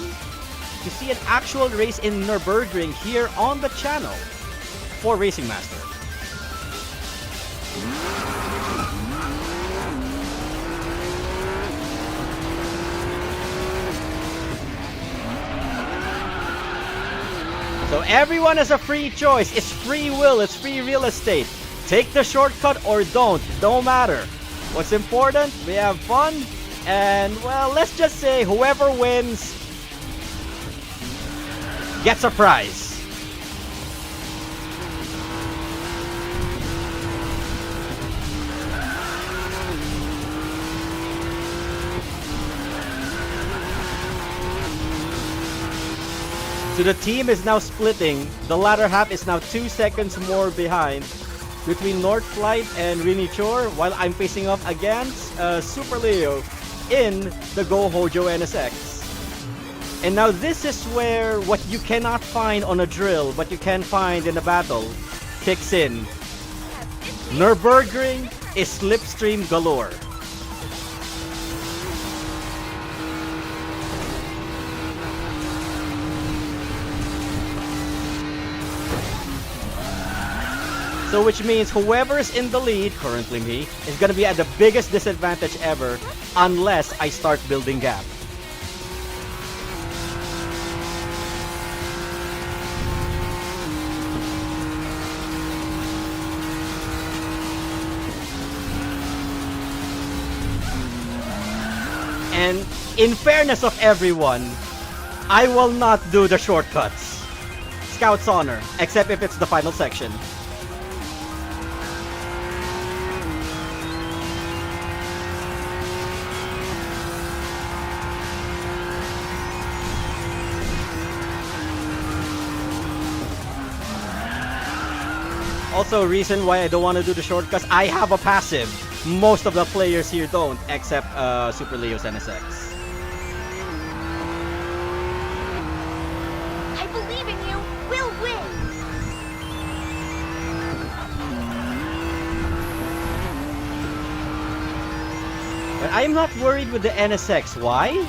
to see an actual race in Nurburgring here on the channel for Racing Master. So everyone has a free choice. It's free will. It's free real estate. Take the shortcut or don't. Don't matter. What's important? We have fun. And well, let's just say whoever wins gets a prize. So the team is now splitting. The latter half is now 2 seconds more behind between North Flight and Rinichor, while I'm facing off against Super Leo in the Go Hojo NSX. And now this is where what you cannot find on a drill, but you can find in a battle, kicks in. Nurburgring is slipstream galore. So which means whoever's in the lead, currently me, is gonna be at the biggest disadvantage ever unless I start building gap. And in fairness of everyone, I will not do the shortcuts. Scout's honor, except if it's the final section. Also, reason why I don't want to do the shortcuts, I have a passive. Most of the players here don't, except Super Leo's NSX. I believe in you. We'll win. But I'm not worried with the NSX. Why?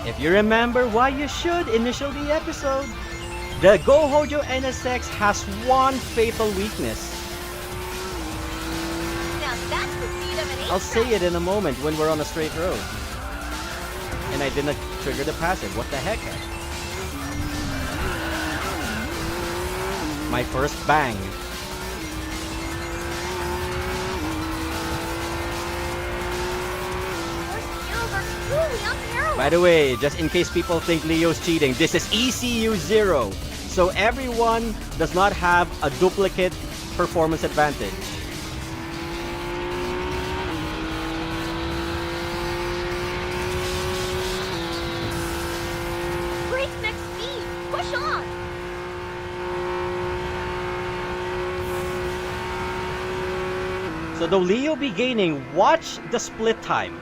If you remember why you should initial the episode, the Go Hojo NSX has one fatal weakness. Now that's the speed of an ace. I'll say it in a moment when we're on a straight road. And I didn't trigger the passive. What the heck? My first bang. By the way, just in case people think Leo's cheating, this is ECU 0. So everyone does not have a duplicate performance advantage. So though Leo be gaining, watch the split time.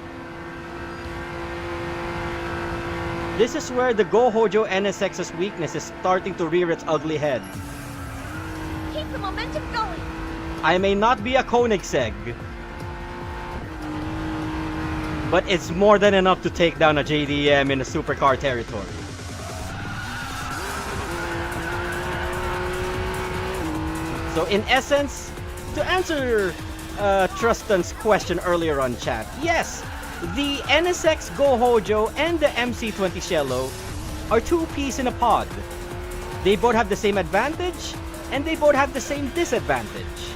This is where the Go Hojo NSX's weakness is starting to rear its ugly head. Keep the momentum going. I may not be a Koenigsegg, but it's more than enough to take down a JDM in a supercar territory. So in essence, to answer Trustan's question earlier on chat, yes, the NSX Go Hojo and the MC20 Cielo are two peas in a pod. They both have the same advantage, and they both have the same disadvantage.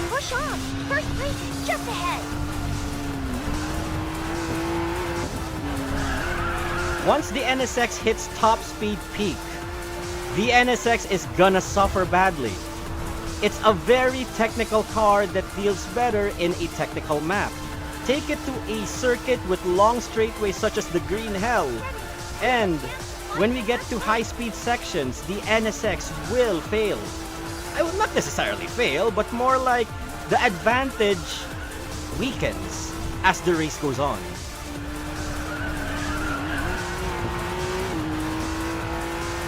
Push on. First place is just ahead. Once the NSX hits top speed peak, the NSX is gonna suffer badly. It's a very technical car that feels better in a technical map. Take it to a circuit with long straightaways such as the Green Hell, and when we get to high-speed sections, the NSX will fail. I will not necessarily fail, but more like the advantage weakens as the race goes on.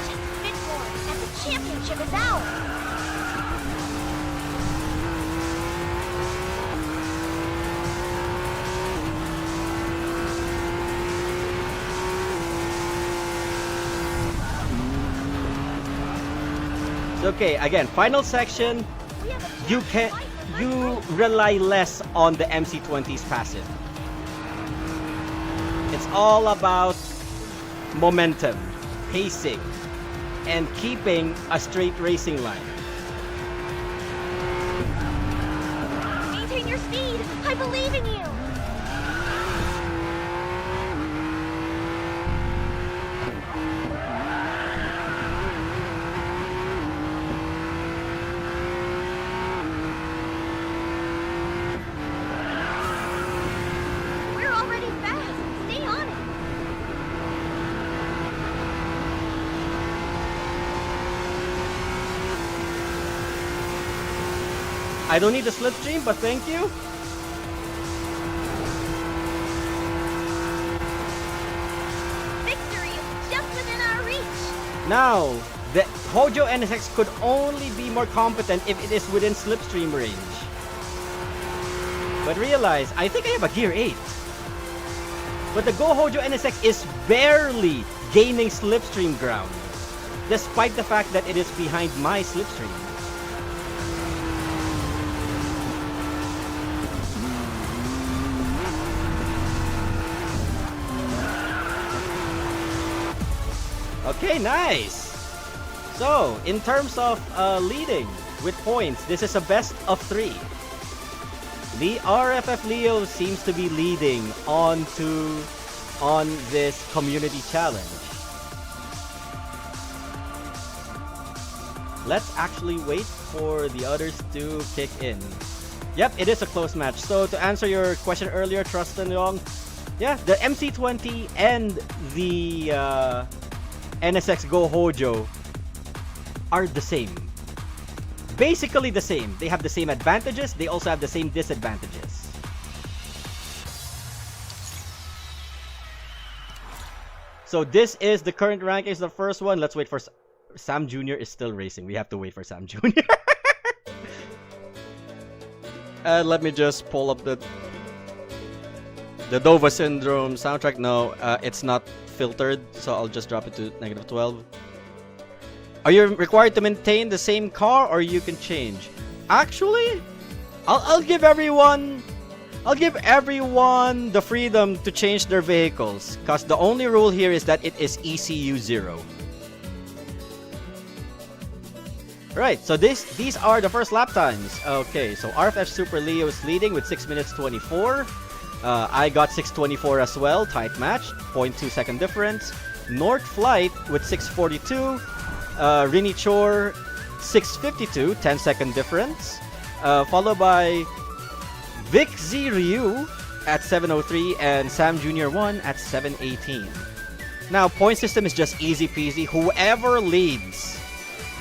Just a bit more, and the championship is ours. Okay, again, final section, We have a chance to fight for first you place. rely less on the MC20's passive. It's all about momentum, pacing, and keeping a straight racing line. Maintain your speed. I believe in you. We're already fast. Stay on it. I don't need a slipstream, but thank you. Victory is just within our reach. Now, the Hojo NSX could only be more competent if it is within slipstream range. But realize, I think I have a gear 8. But the Go Hojo NSX is barely gaining slipstream ground, despite the fact that it is behind my slipstream. Okay, nice! So, in terms of leading with points, this is a best of 3. The RFF Leo seems to be leading on this community challenge. Let's actually wait for the others to kick in. Yep, it is a close match. So to answer your question earlier, Trustin Yong, yeah, the MC20 and the NSX Go Hojo are the same. Basically the same. They have the same advantages, they also have the same disadvantages. So this is the current rankings, the first one. Let's wait for Sam Jr. is still racing. We have to wait for Sam Jr. Let me just pull up the Dova Syndrome soundtrack. No, it's not filtered, so I'll just drop it to -12. Are you required to maintain the same car, or you can change? Actually, I'll give everyone the freedom to change their vehicles, cause the only rule here is that it is ECU 0. Right, so these are the first lap times. Okay, so RFF Super Leo is leading with 6 minutes 24. I got 6:24 as well, tight match, 0.2 second difference. North Flight with 6:42. Rini Chor 6:52, 10 second difference. Followed by Vic Z Ryu at 7:03 and Sam Jr. 1 at 7:18. Now, point system is just easy peasy. Whoever leads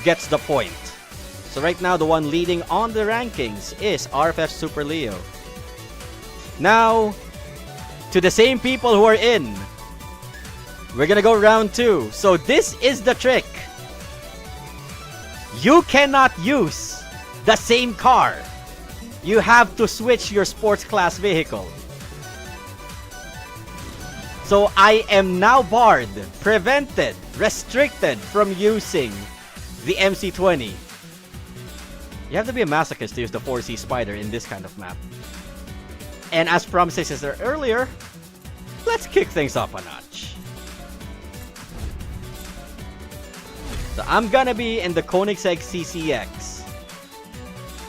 gets the point. So right now, the one leading on the rankings is RFF Super Leo. Now, to the same people who are in, we're gonna go round 2. So this is the trick. You cannot use the same car. You have to switch your sports class vehicle. So I am now barred, prevented, restricted from using the MC20. You have to be a masochist to use the 4C Spider in this kind of map. And as promised earlier, let's kick things up a notch. So I'm gonna be in the Koenigsegg CCX.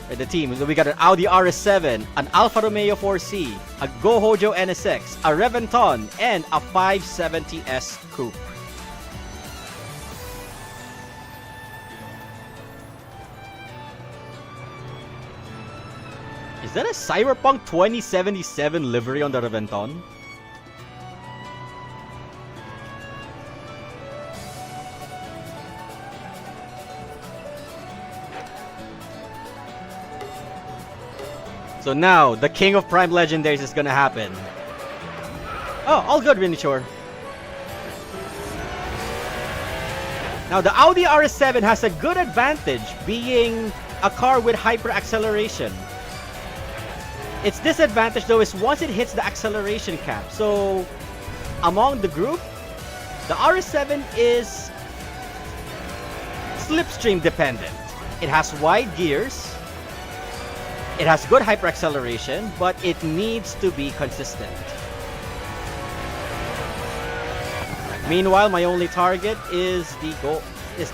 The team, we got an Audi RS7, an Alfa Romeo 4C, a Go Hojo NSX, a Reventon, and a 570S Coupe. Is that a Cyberpunk 2077 livery on the Reventon? So now, the King of Prime Legendaries is gonna happen. Oh, all good, Miniature. Now, the Audi RS7 has a good advantage being a car with hyper acceleration. Its disadvantage, though, is once it hits the acceleration cap. So, among the group, the RS7 is slipstream dependent. It has wide gears. It has good hyper acceleration, but it needs to be consistent. Meanwhile, my only target is the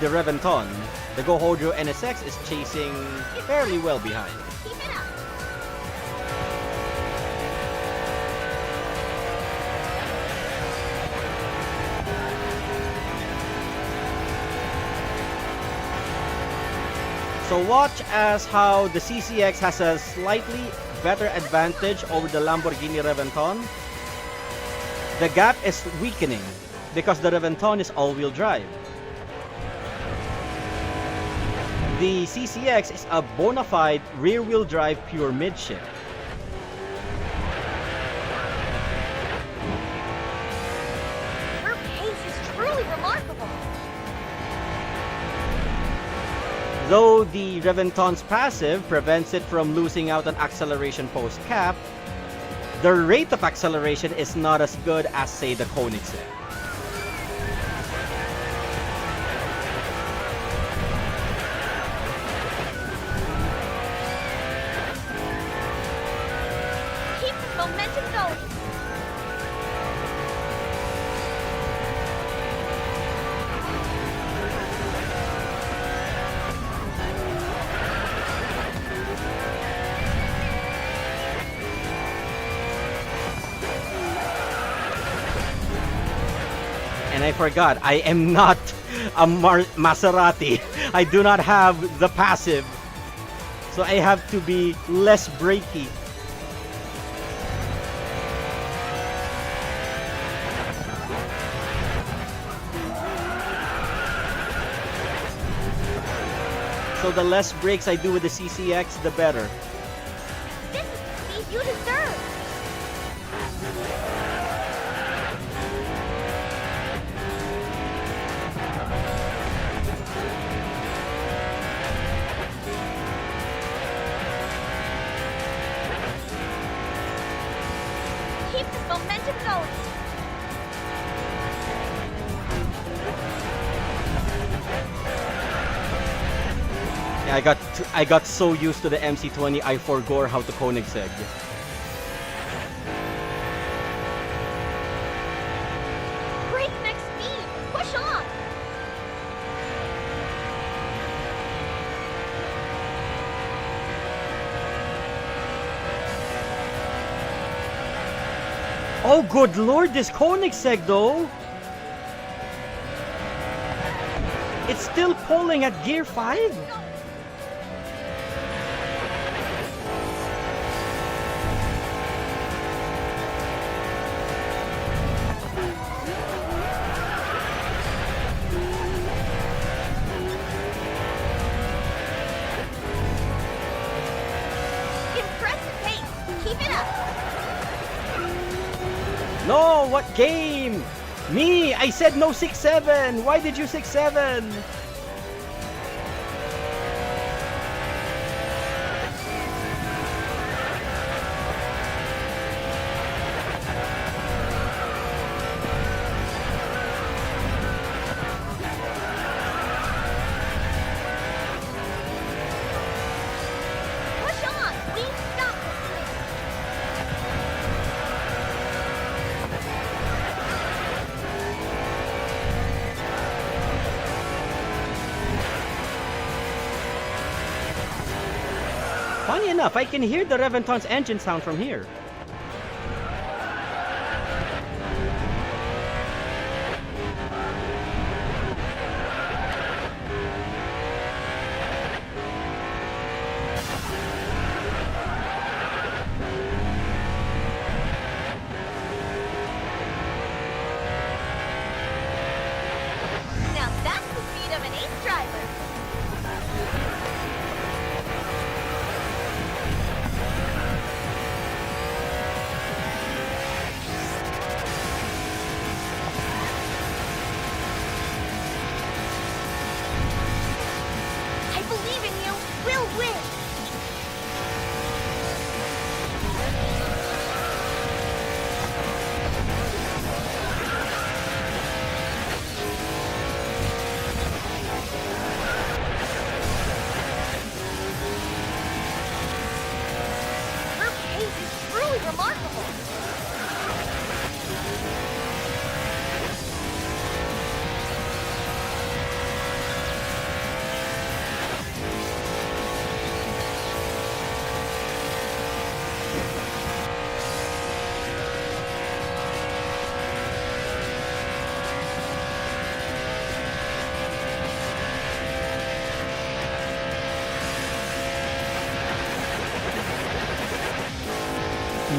Reventon. The Go Hojo NSX is chasing fairly well behind. Keep it up. So watch as how the CCX has a slightly better advantage over the Lamborghini Reventon. The gap is weakening because the Reventon is all-wheel drive. The CCX is a bona fide rear-wheel drive pure midship. Her pace is truly remarkable. Though the Reventon's passive prevents it from losing out on acceleration post-cap, the rate of acceleration is not as good as, say, the Koenigsegg. Keep the momentum going. And I forgot, I am not a Maserati. I do not have the passive. So I have to be less brakey. So the less brakes I do with the CCX, the better. This is the speed you deserve. Keep the momentum going. Yeah, I got so used to the MC20, I forgot how to Koenigsegg. Breakneck speed. Push on. Oh, good lord, this Koenigsegg though! It's still pulling at gear 5? No, what game? Me! I said no 6-7! Why did you 6-7? Push on! We stop this thing! Funny enough, I can hear the Reventon's engine sound from here. Now that's the speed of an ace driver! I believe in you! We'll win! Her pace is truly remarkable!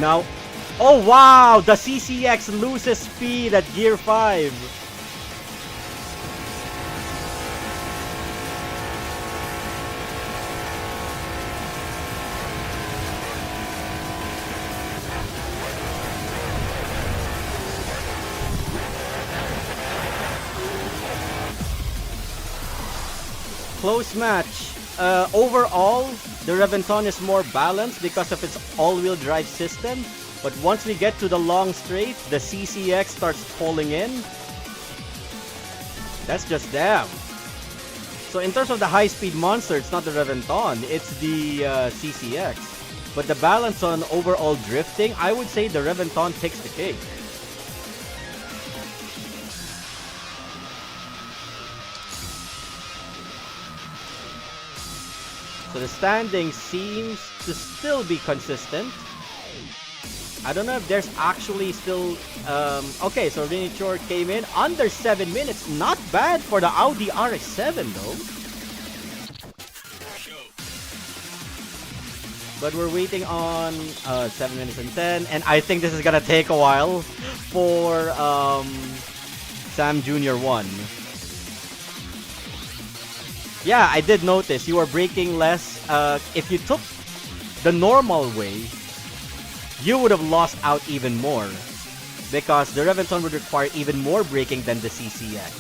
Now, oh wow, the CCX loses speed at Gear 5. Close match. Overall, the Reventon is more balanced because of its all-wheel drive system. But once we get to the long straight, the CCX starts pulling in. That's just damn. So in terms of the high-speed monster, it's not the Reventon, it's the CCX. But the balance on overall drifting, I would say the Reventon takes the cake. So the standing seems to still be consistent. I don't know if there's actually still... okay, so Miniature came in under 7 minutes. Not bad for the Audi RX-7 though. But we're waiting on 7 minutes and 10. And I think this is gonna take a while for Sam Jr. 1. Yeah, I did notice you are braking less. If you took the normal way, you would have lost out even more because the Reventon would require even more braking than the CCX.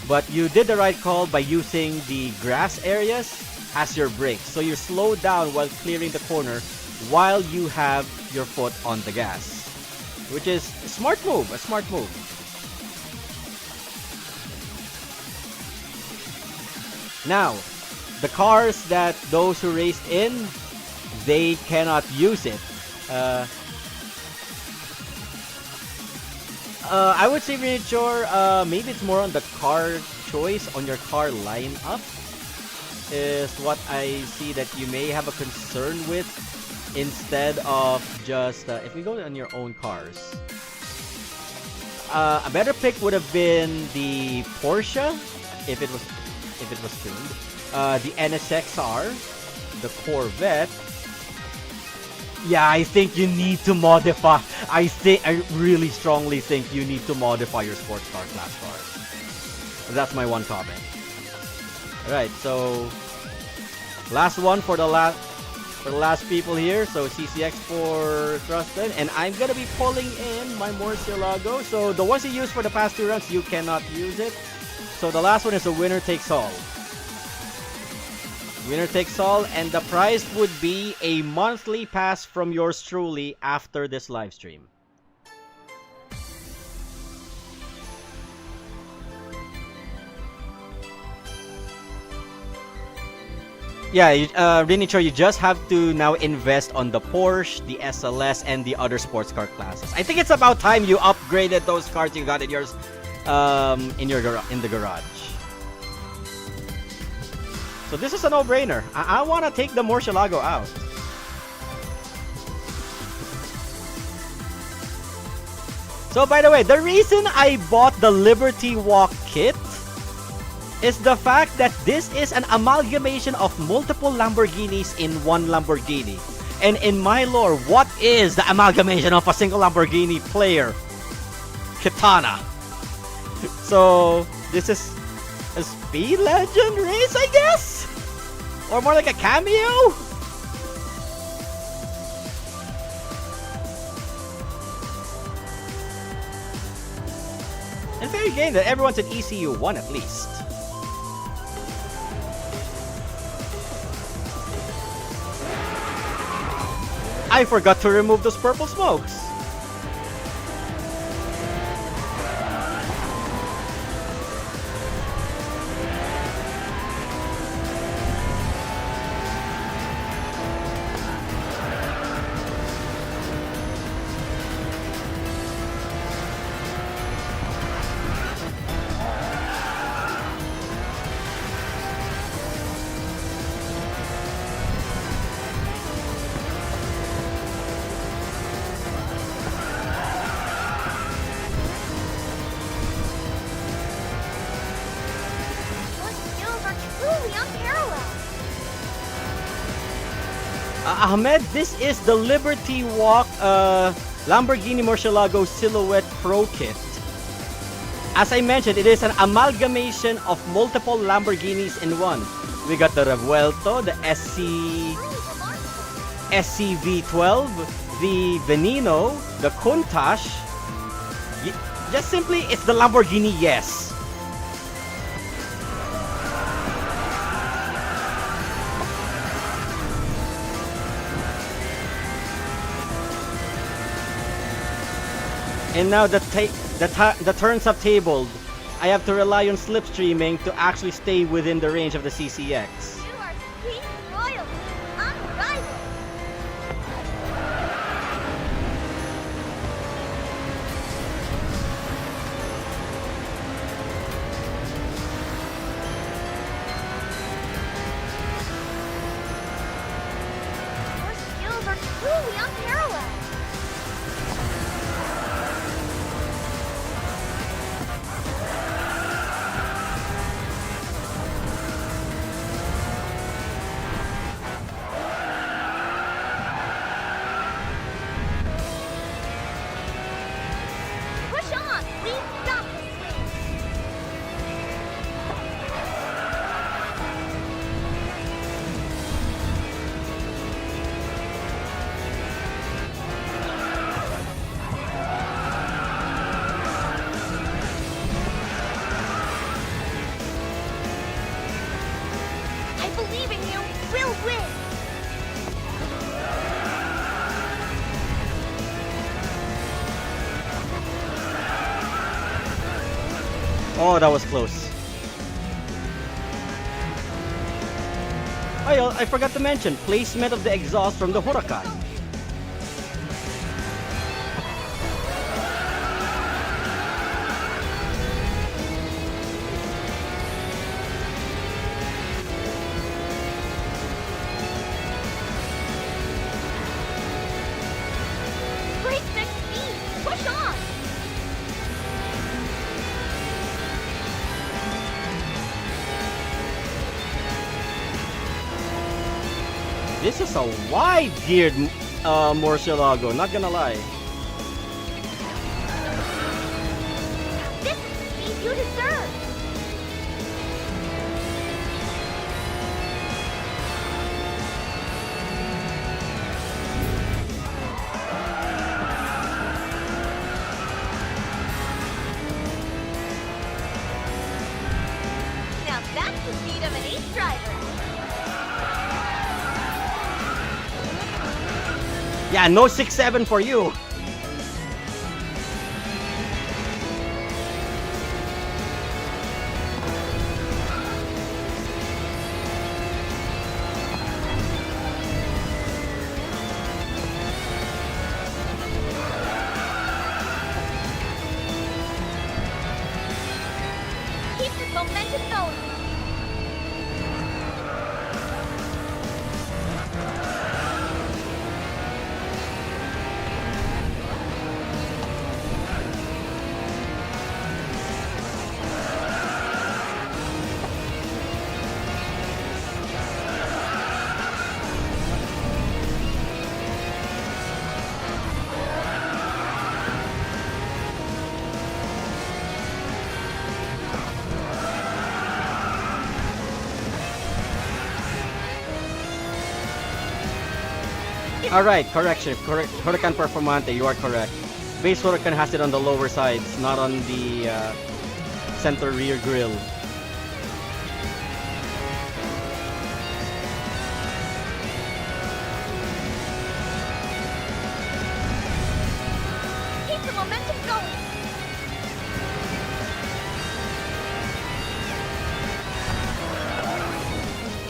But you did the right call by using the grass areas as your brakes. So you slow down while clearing the corner while you have your foot on the gas, which is a smart move, a smart move. Now, the cars that those who raced in, they cannot use it. I would say Miniature, maybe it's more on the car choice, on your car lineup, is what I see that you may have a concern with, instead of just, if we go on your own cars. A better pick would have been the Porsche, if it was tuned. The NSXR, the Corvette. Yeah, I think you need to modify. I really strongly think you need to modify your sports car class cars. That's my one comment. Alright, so last one for the for the last people here. So CCX for Thruston, and I'm gonna be pulling in my Murcielago. So the ones you used for the past 2 rounds, you cannot use it. So the last one is a winner takes all. Winner takes all, and the prize would be a monthly pass from yours truly after this live stream. Yeah, Rinicho, you just have to now invest on the Porsche, the SLS, and the other sports car classes. I think it's about time you upgraded those cars you got in yours, in the garage. So this is a no-brainer. I want to take the Murcielago out. So by the way, the reason I bought the Liberty Walk kit is the fact that this is an amalgamation of multiple Lamborghinis in one Lamborghini. And in my lore, what is the amalgamation of a single Lamborghini player? Katana. So this is a Speed Legend race, I guess? Or more like a cameo? And fair game that everyone's at ECU 1 at least. I forgot to remove those purple smokes. Ahmed, this is the Liberty Walk Lamborghini Murcielago Silhouette Pro Kit. As I mentioned, it is an amalgamation of multiple Lamborghinis in one. We got the Revuelto, the SCV12, the Veneno, the Countach. Just simply, it's the Lamborghini Yes. And now the turns have tabled. I have to rely on slipstreaming to actually stay within the range of the CCX. You are sweet royalty, unrivaled. Your skills are truly unparalleled. Oh, that was close. Oh, I forgot to mention placement of the exhaust from the Huracan. Breakneck speed! Push on! This is a wide-geared Murcielago, not gonna lie. This is the speed you deserve! Yeah, no 6-7 for you. Keep this momentum going. Alright, correction. Huracan Performante, you are correct. Base Huracan has it on the lower sides, not on the center rear grille. Keep the momentum going.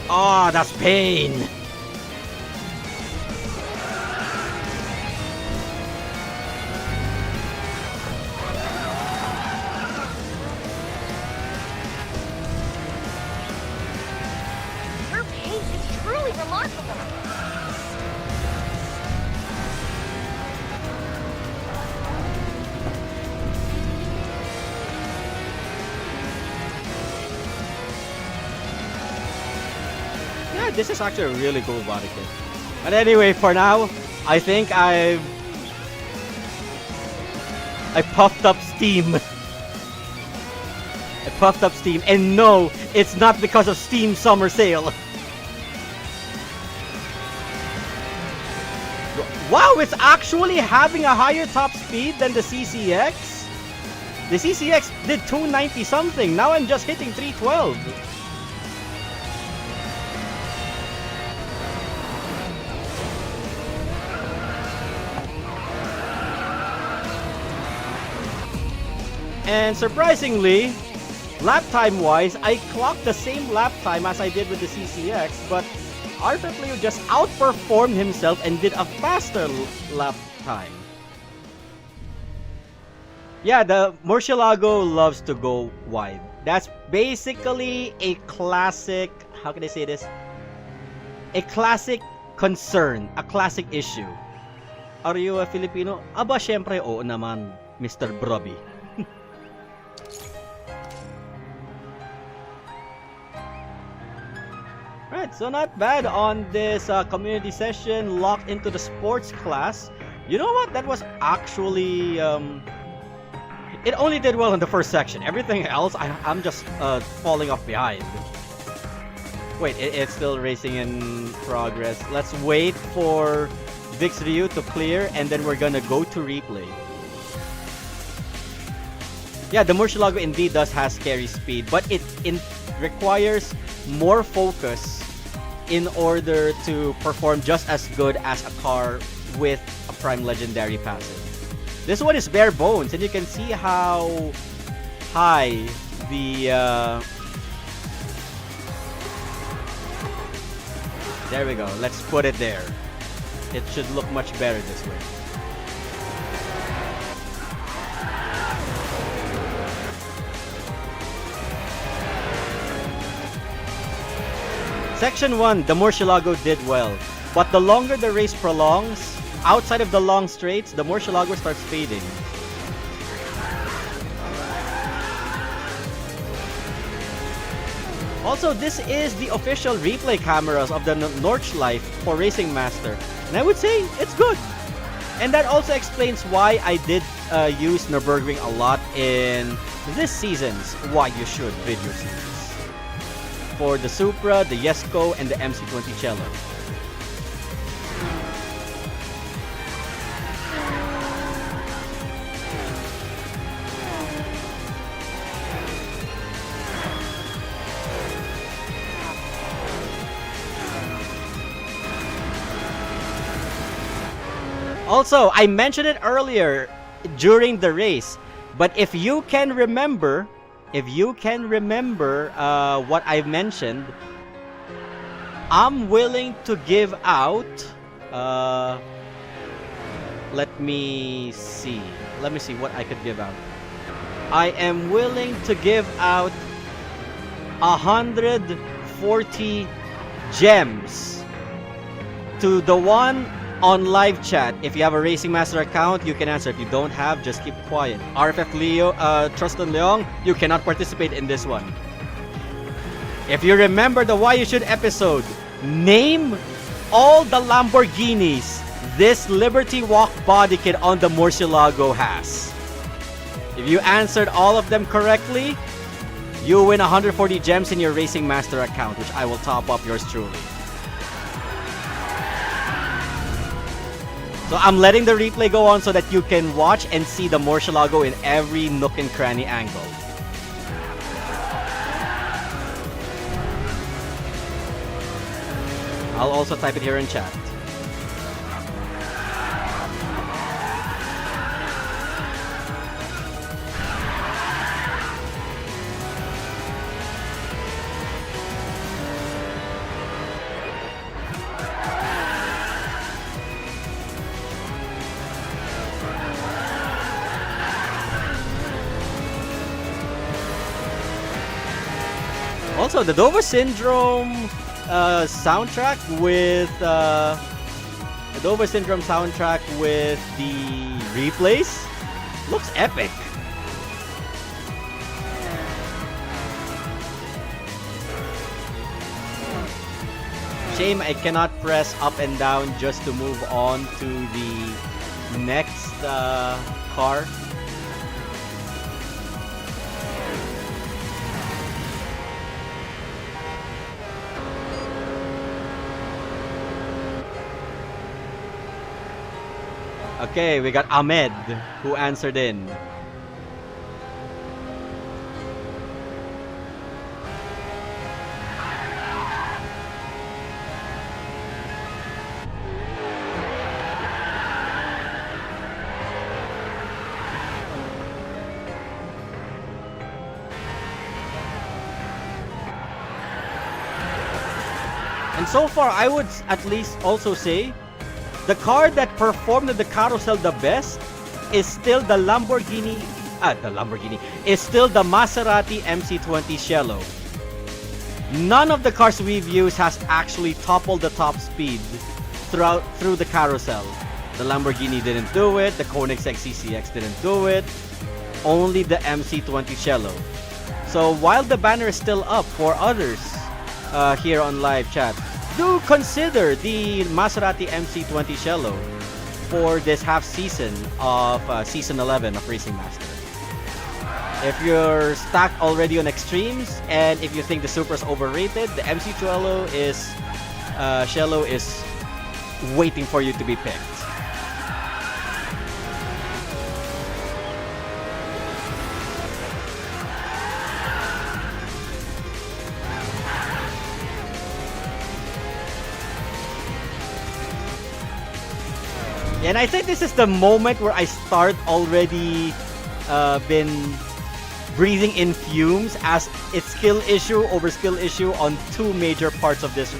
Oh, that's pain! Her pace is truly remarkable. Yeah, this is actually a really cool body kit. But anyway, for now, I think I puffed up steam. I puffed up steam, and no, it's not because of Steam Summer Sale. Wow, it's actually having a higher top speed than the CCX. The CCX did 290 something. Now I'm just hitting 312. And surprisingly, lap time wise, I clocked the same lap time as I did with the CCX, but RW just outperformed himself and did a faster lap time. Yeah, the Murcielago loves to go wide. That's basically a classic, how can I say this? A classic concern, a classic issue. Are you a Filipino? Aba, syempre, oo naman, Mr. Brobby. Right, so not bad on this community session, locked into the sports class. You know what? That was actually it only did well in the first section. Everything else, I'm just falling off behind. Wait, it's still racing in progress. Let's wait for Vic's Ryu to clear, and then we're gonna go to replay. Yeah, the Murcielago indeed does have scary speed, but it requires more focus in order to perform just as good as a car with a Prime Legendary passive. This one is bare bones, and you can see how high the there we go. Let's put it there. It should look much better this way. Section 1, the Murcielago did well, but the longer the race prolongs, outside of the long straights, the Murcielago starts fading. Also, this is the official replay cameras of the Nordschleife for Racing Master, and I would say it's good. And that also explains why I did use Nurburgring a lot in this season's Why You Should video series. For the Supra, the Jesko, and the MC20 Cielo. Also, I mentioned it earlier during the race, but if you can remember what I mentioned, I'm willing to give out. Let me see what I could give out. I am willing to give out 140 gems to the one on live chat. If you have a Racing Master account, you can answer. If you don't have, just keep quiet. RFF Leo, Truston Leong, you cannot participate in this one. If you remember the Why You Should episode, name all the Lamborghinis this Liberty Walk body kit on the Murcielago has. If you answered all of them correctly, you win 140 gems in your Racing Master account, which I will top up yours truly. So I'm letting the replay go on so that you can watch and see the Murcielago in every nook and cranny angle. I'll also type it here in chat. Also, the Dover Syndrome soundtrack with the replays looks epic. Shame I cannot press up and down just to move on to the next car. Okay, we got Ahmed who answered in. And so far, I would at least also say the car that performed at the carousel the best is still the Lamborghini. Is still the Maserati MC20 Cielo. None of the cars we've used has actually toppled the top speed through the carousel. The Lamborghini didn't do it. The Koenigsegg CCX didn't do it. Only the MC20 Cielo. So while the banner is still up for others here on live chat, do consider the Maserati MC20 Cielo for this half season of season 11 of Racing Master. If you're stacked already on extremes and if you think the Supra is overrated, the MC Cielo is waiting for you to be picked. And I think this is the moment where I start already been breathing in fumes as it's skill issue over skill issue on two major parts of this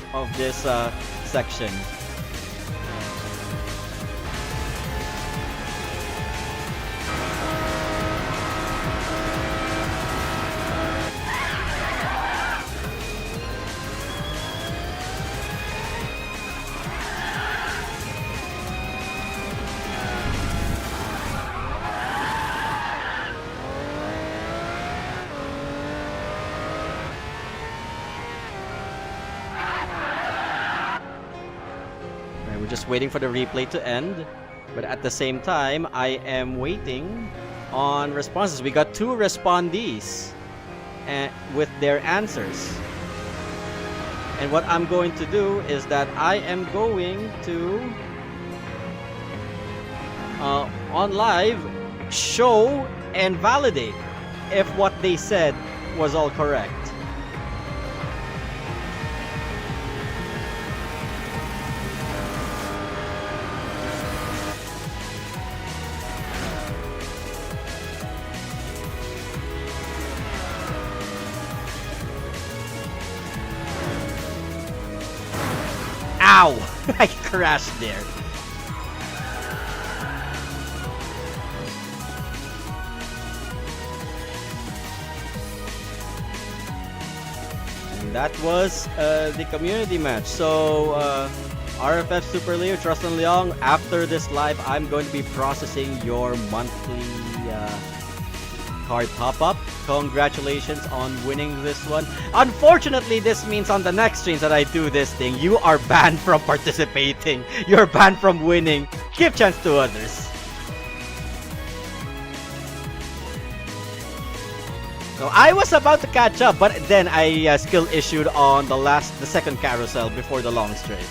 section. Just waiting for the replay to end, but at the same time I am waiting on responses. We got two respondees with their answers, and what I'm going to do is that I am going to on live show and validate if what they said was all correct. Ow! I crashed there. And that was the community match. So, RFF Super Leo, Trustan Leong, after this live, I'm going to be processing your monthly card top-up. Congratulations on winning this one. Unfortunately, this means on the next streams that I do this thing, you are banned from participating. You're banned from winning. Give chance to others. So I was about to catch up, but then I skill issued on the second carousel before the long straight.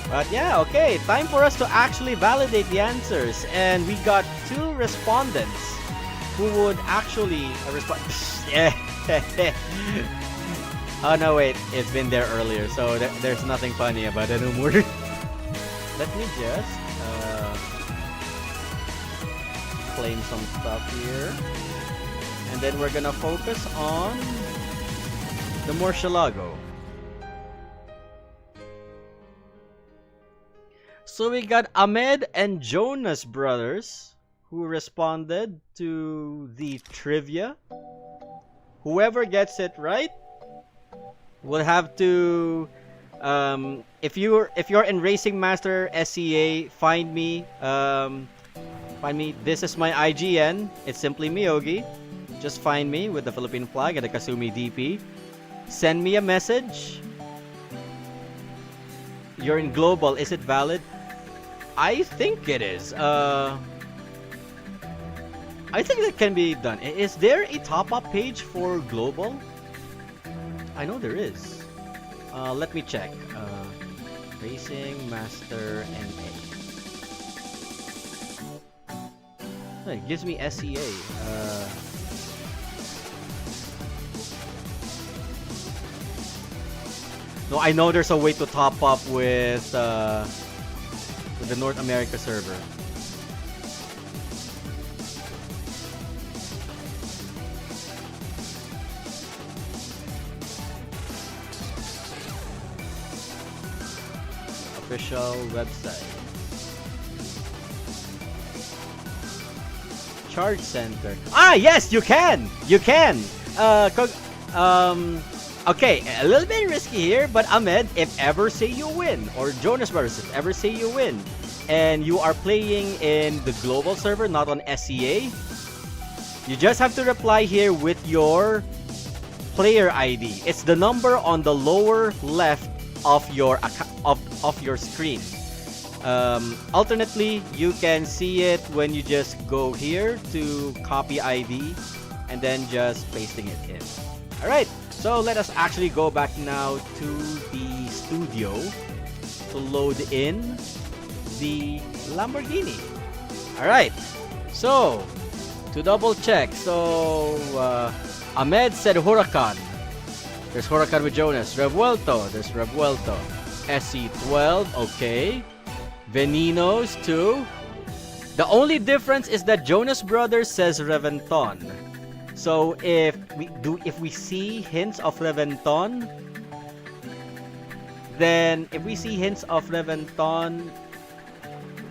But yeah, okay, time for us to actually validate the answers. And we got 2 respondents who would actually respond. Oh no, wait, it's been there earlier, so there's nothing funny about it anymore. Let me just claim some stuff here. And then we're gonna focus on the Murcielago. So we got Ahmed and Jonas brothers who responded to the trivia. Whoever gets it right will have to if you're in Racing Master SCA, find me. This is my IGN. It's simply Miyogi. Just find me with the Philippine flag and the Kasumi DP. Send me a message. You're in global. Is it valid? I think it is. I think that can be done. Is there a top-up page for global? I know there is. Let me check. Racing Master NA. It gives me SCA. No, I know there's a way to top up with the North America server. Official website. Charge center. Ah, yes, you can. You can. Okay, a little bit risky here, but Ahmed, if ever say you win, or Jonas Brothers, if ever say you win, and you are playing in the global server, not on SCA, you just have to reply here with your player ID. It's the number on the lower left of your of your screen. Alternately, you can see it when you just go here to copy ID and then just pasting it in. All right. So let us actually go back now to the studio to load in the Lamborghini. Alright, so to double check, so Ahmed said Huracan. There's Huracan with Jonas. Revuelto, there's Revuelto. SC12, okay. Veninos too. The only difference is that Jonas Brothers says Reventon. So if we see hints of Reventon, then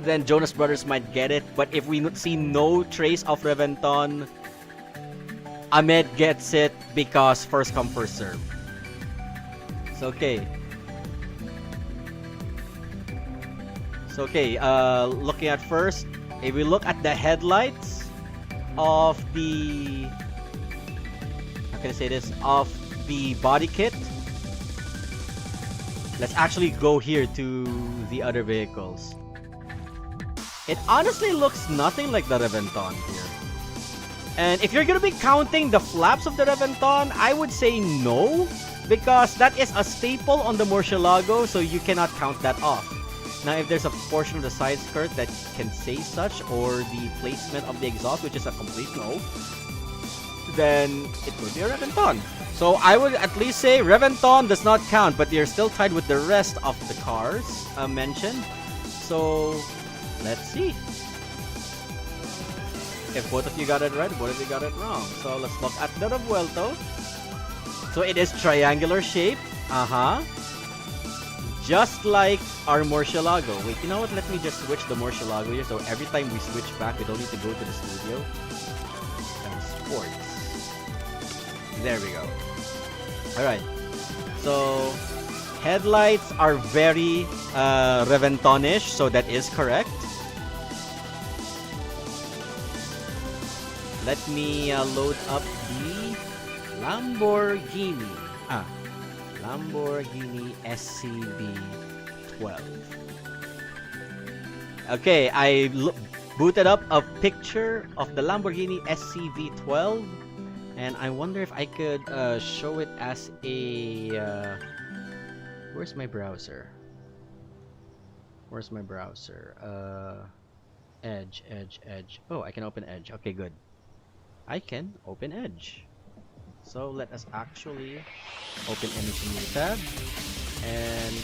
then Jonas Brothers might get it. But if we see no trace of Reventon, Ahmed gets it because first come first serve. So okay. Looking at first, if we look at the headlights of the of the body kit, let's actually go here to the other vehicles. It honestly looks nothing like the Reventon here. And if you're gonna be counting the flaps of the Reventon, I would say no, because that is a staple on the Murcielago, so you cannot count that off. Now, if there's a portion of the side skirt that can say such, or the placement of the exhaust, which is a complete no, then it would be a Reventon. So I would at least say Reventon does not count, but you're still tied with the rest of the cars mentioned. So let's see if both of you got it right, both of you got it wrong. So let's look at the Revuelto. So it is triangular shape. just like our Murcielago. Wait, you know what? Let me just switch the Murcielago here. So every time we switch back, we don't need to go to the studio. And sports. There we go. Alright. So, headlights are very Reventonish. So that is correct. Let me load up the Lamborghini. Lamborghini SCV12. Okay, I booted up a picture of the Lamborghini SCV12, and I wonder if I could show it as a... where's my browser? Where's my browser? Edge. Oh, I can open Edge. Okay, good. I can open Edge. So let us actually open image in new tab, and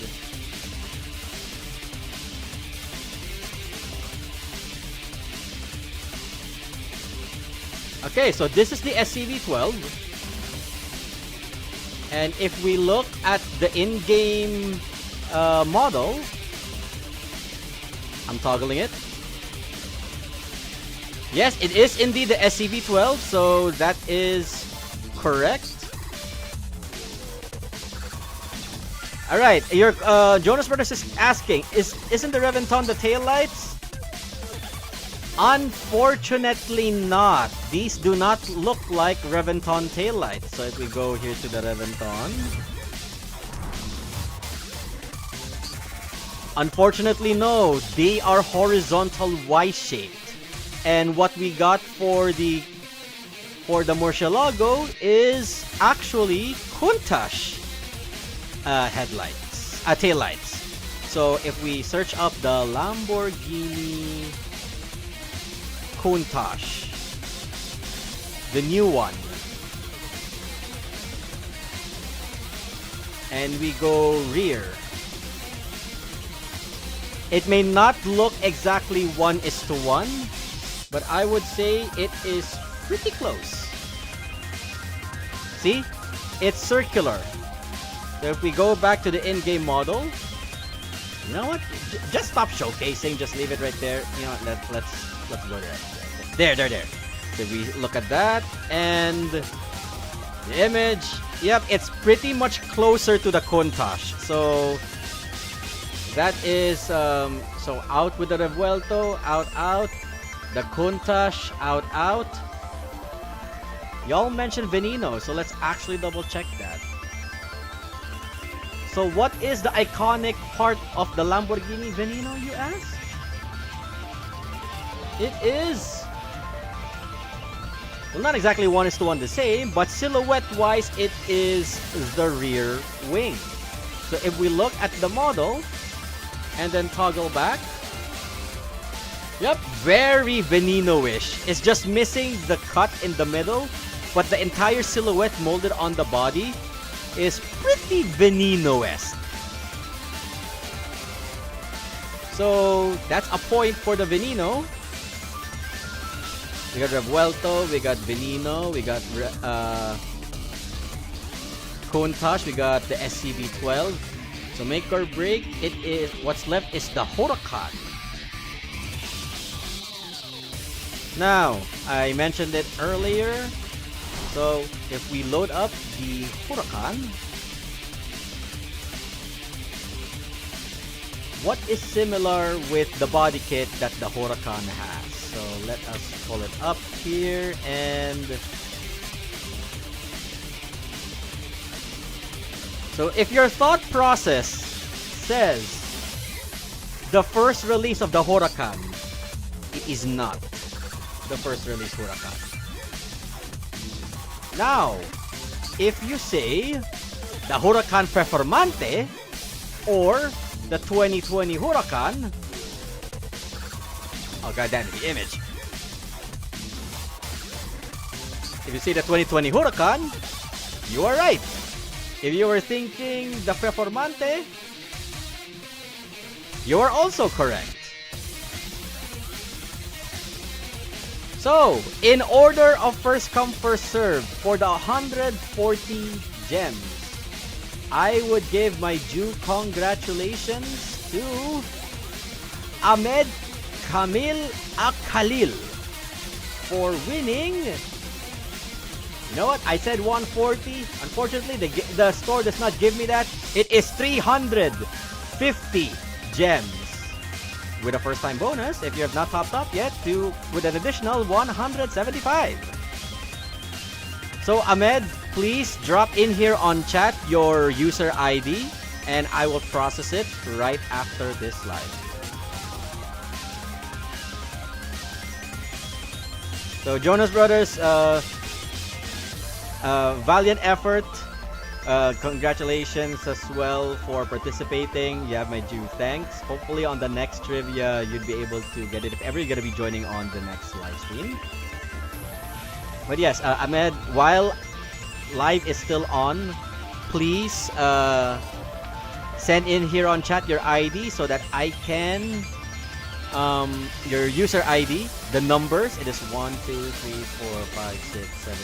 okay, so this is the SCV12, and if we look at the in-game model, I'm toggling it. Yes, it is indeed the SCV12, so that is correct. Alright, your Jonas Brothers is asking, isn't the Reventon the taillights? Unfortunately not. These do not look like Reventon taillights. So if we go here to the Reventon, unfortunately no, they are horizontal Y-shaped. And what we got for the Murcielago is actually Countach headlights, taillights. So if we search up the Lamborghini Countach, the new one, and we go rear, it may not look exactly 1:1, but I would say it is pretty close. See? It's circular. So if we go back to the in-game model, you know what? Just stop showcasing. Just leave it right there. You know what? Let's go there. There. So we look at that, and the image. Yep, it's pretty much closer to the Countach. So that is so out with the Revuelto, out. The Countach, out. Y'all mentioned Veneno, so let's actually double check that. So what is the iconic part of the Lamborghini Veneno, you ask? It is... well, not exactly 1:1 the same, but silhouette-wise, it is the rear wing. So if we look at the model, and then toggle back, yep, very Veneno-ish. It's just missing the cut in the middle, but the entire silhouette molded on the body is pretty Veneno-esque. So that's a point for the Veneno. We got Revuelto, we got Veneno, we got Countach, we got the SCV12. So make or break, it is what's left is the Huracan. Now, I mentioned it earlier. So if we load up the Huracan, what is similar with the body kit that the Huracan has? So let us pull it up here, and so if your thought process says the first release of the Huracan, it is not the first release Huracan. Now, if you say the Huracan Performante or the 2020 Huracan, oh god damn it, the image. If you say the 2020 Huracan, you are right. If you were thinking the Performante, you are also correct. So, in order of first come first serve, for the 140 gems, I would give my due congratulations to Ahmed Kamil Akhalil for winning. You know what? I said 140. Unfortunately, the store does not give me that. It is 350 gems. With a first-time bonus, if you have not topped up yet, with an additional 175. So, Ahmed, please drop in here on chat your user ID, and I will process it right after this live. So, Jonas Brothers, valiant effort. Congratulations as well for participating. You have my due thanks. Hopefully on the next trivia you'd be able to get it if ever you're going to be joining on the next live stream. But yes, Ahmed, while live is still on, please send in here on chat your ID so that I can your user ID, the numbers. It is 1, 2, 3, 4, 5, 6, 7,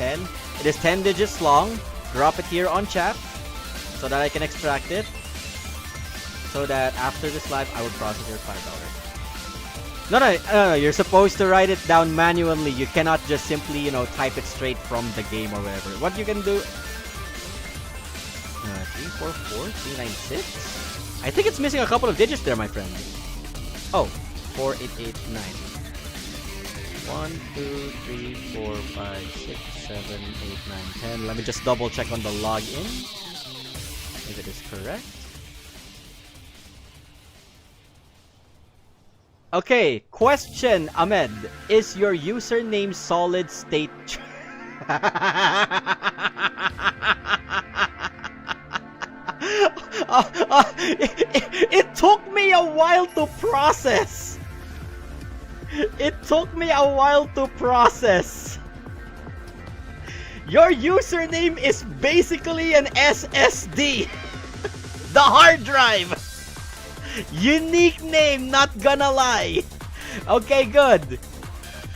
8, 9, 10. It is 10 digits long. Drop it here on chat so that I can extract it. So that after this live, I would process your $5. No, you're supposed to write it down manually. You cannot just simply, type it straight from the game or whatever. What you can do... 344, 396? I think it's missing a couple of digits there, my friend. Oh, 4889. 1, 2, 3, 4, 5, 6, 7, 8, 9, 10. Let me just double check on the login if it is correct. Okay, question, Ahmed. Is your username solid state? It took me a while to process. It took me a while to process. Your username is basically an SSD. The hard drive. Unique name, not gonna lie. Okay, good.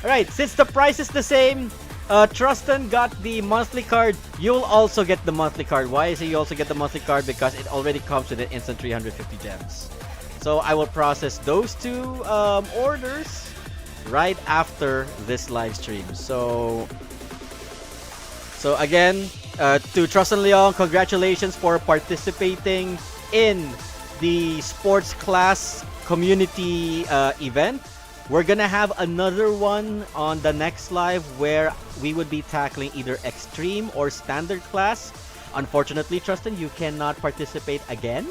Alright, since the price is the same, Trustin got the monthly card. You'll also get the monthly card. Why is it you also get the monthly card? Because it already comes with an instant 350 gems. So I will process those two orders right after this live stream. So again, to Trustin Leon, congratulations for participating in the sports class community event. We're gonna have another one on the next live where we would be tackling either extreme or standard class. Unfortunately, Trustin, you cannot participate again.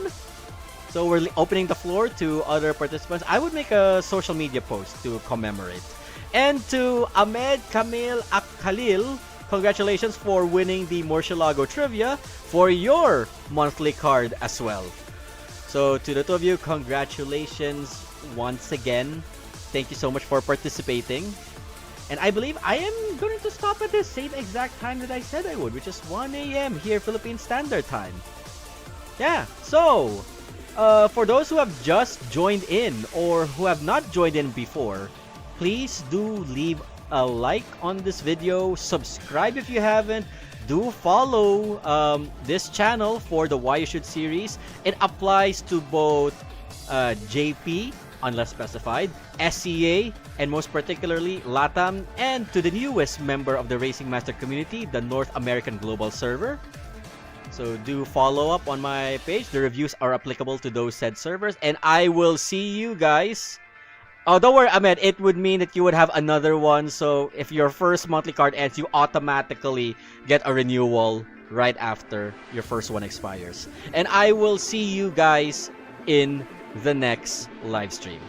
So we're opening the floor to other participants. I would make a social media post to commemorate. And to Ahmed Kamil Akhalil, congratulations for winning the Murcielago Trivia for your monthly card as well. So to the two of you, congratulations once again. Thank you so much for participating. And I believe I am going to stop at the same exact time that I said I would, which is 1 a.m. here, Philippine Standard Time. Yeah, so for those who have just joined in or who have not joined in before, please do leave a like on this video, subscribe if you haven't, do follow this channel for the Why You Should series. It applies to both JP, unless specified, SCA, and most particularly LATAM, and to the newest member of the Racing Master community, the North American Global Server. So do follow up on my page. The reviews are applicable to those said servers, and I will see you guys. Oh, don't worry, Ahmed. It would mean that you would have another one. So if your first monthly card ends, you automatically get a renewal right after your first one expires. And I will see you guys in the next live stream.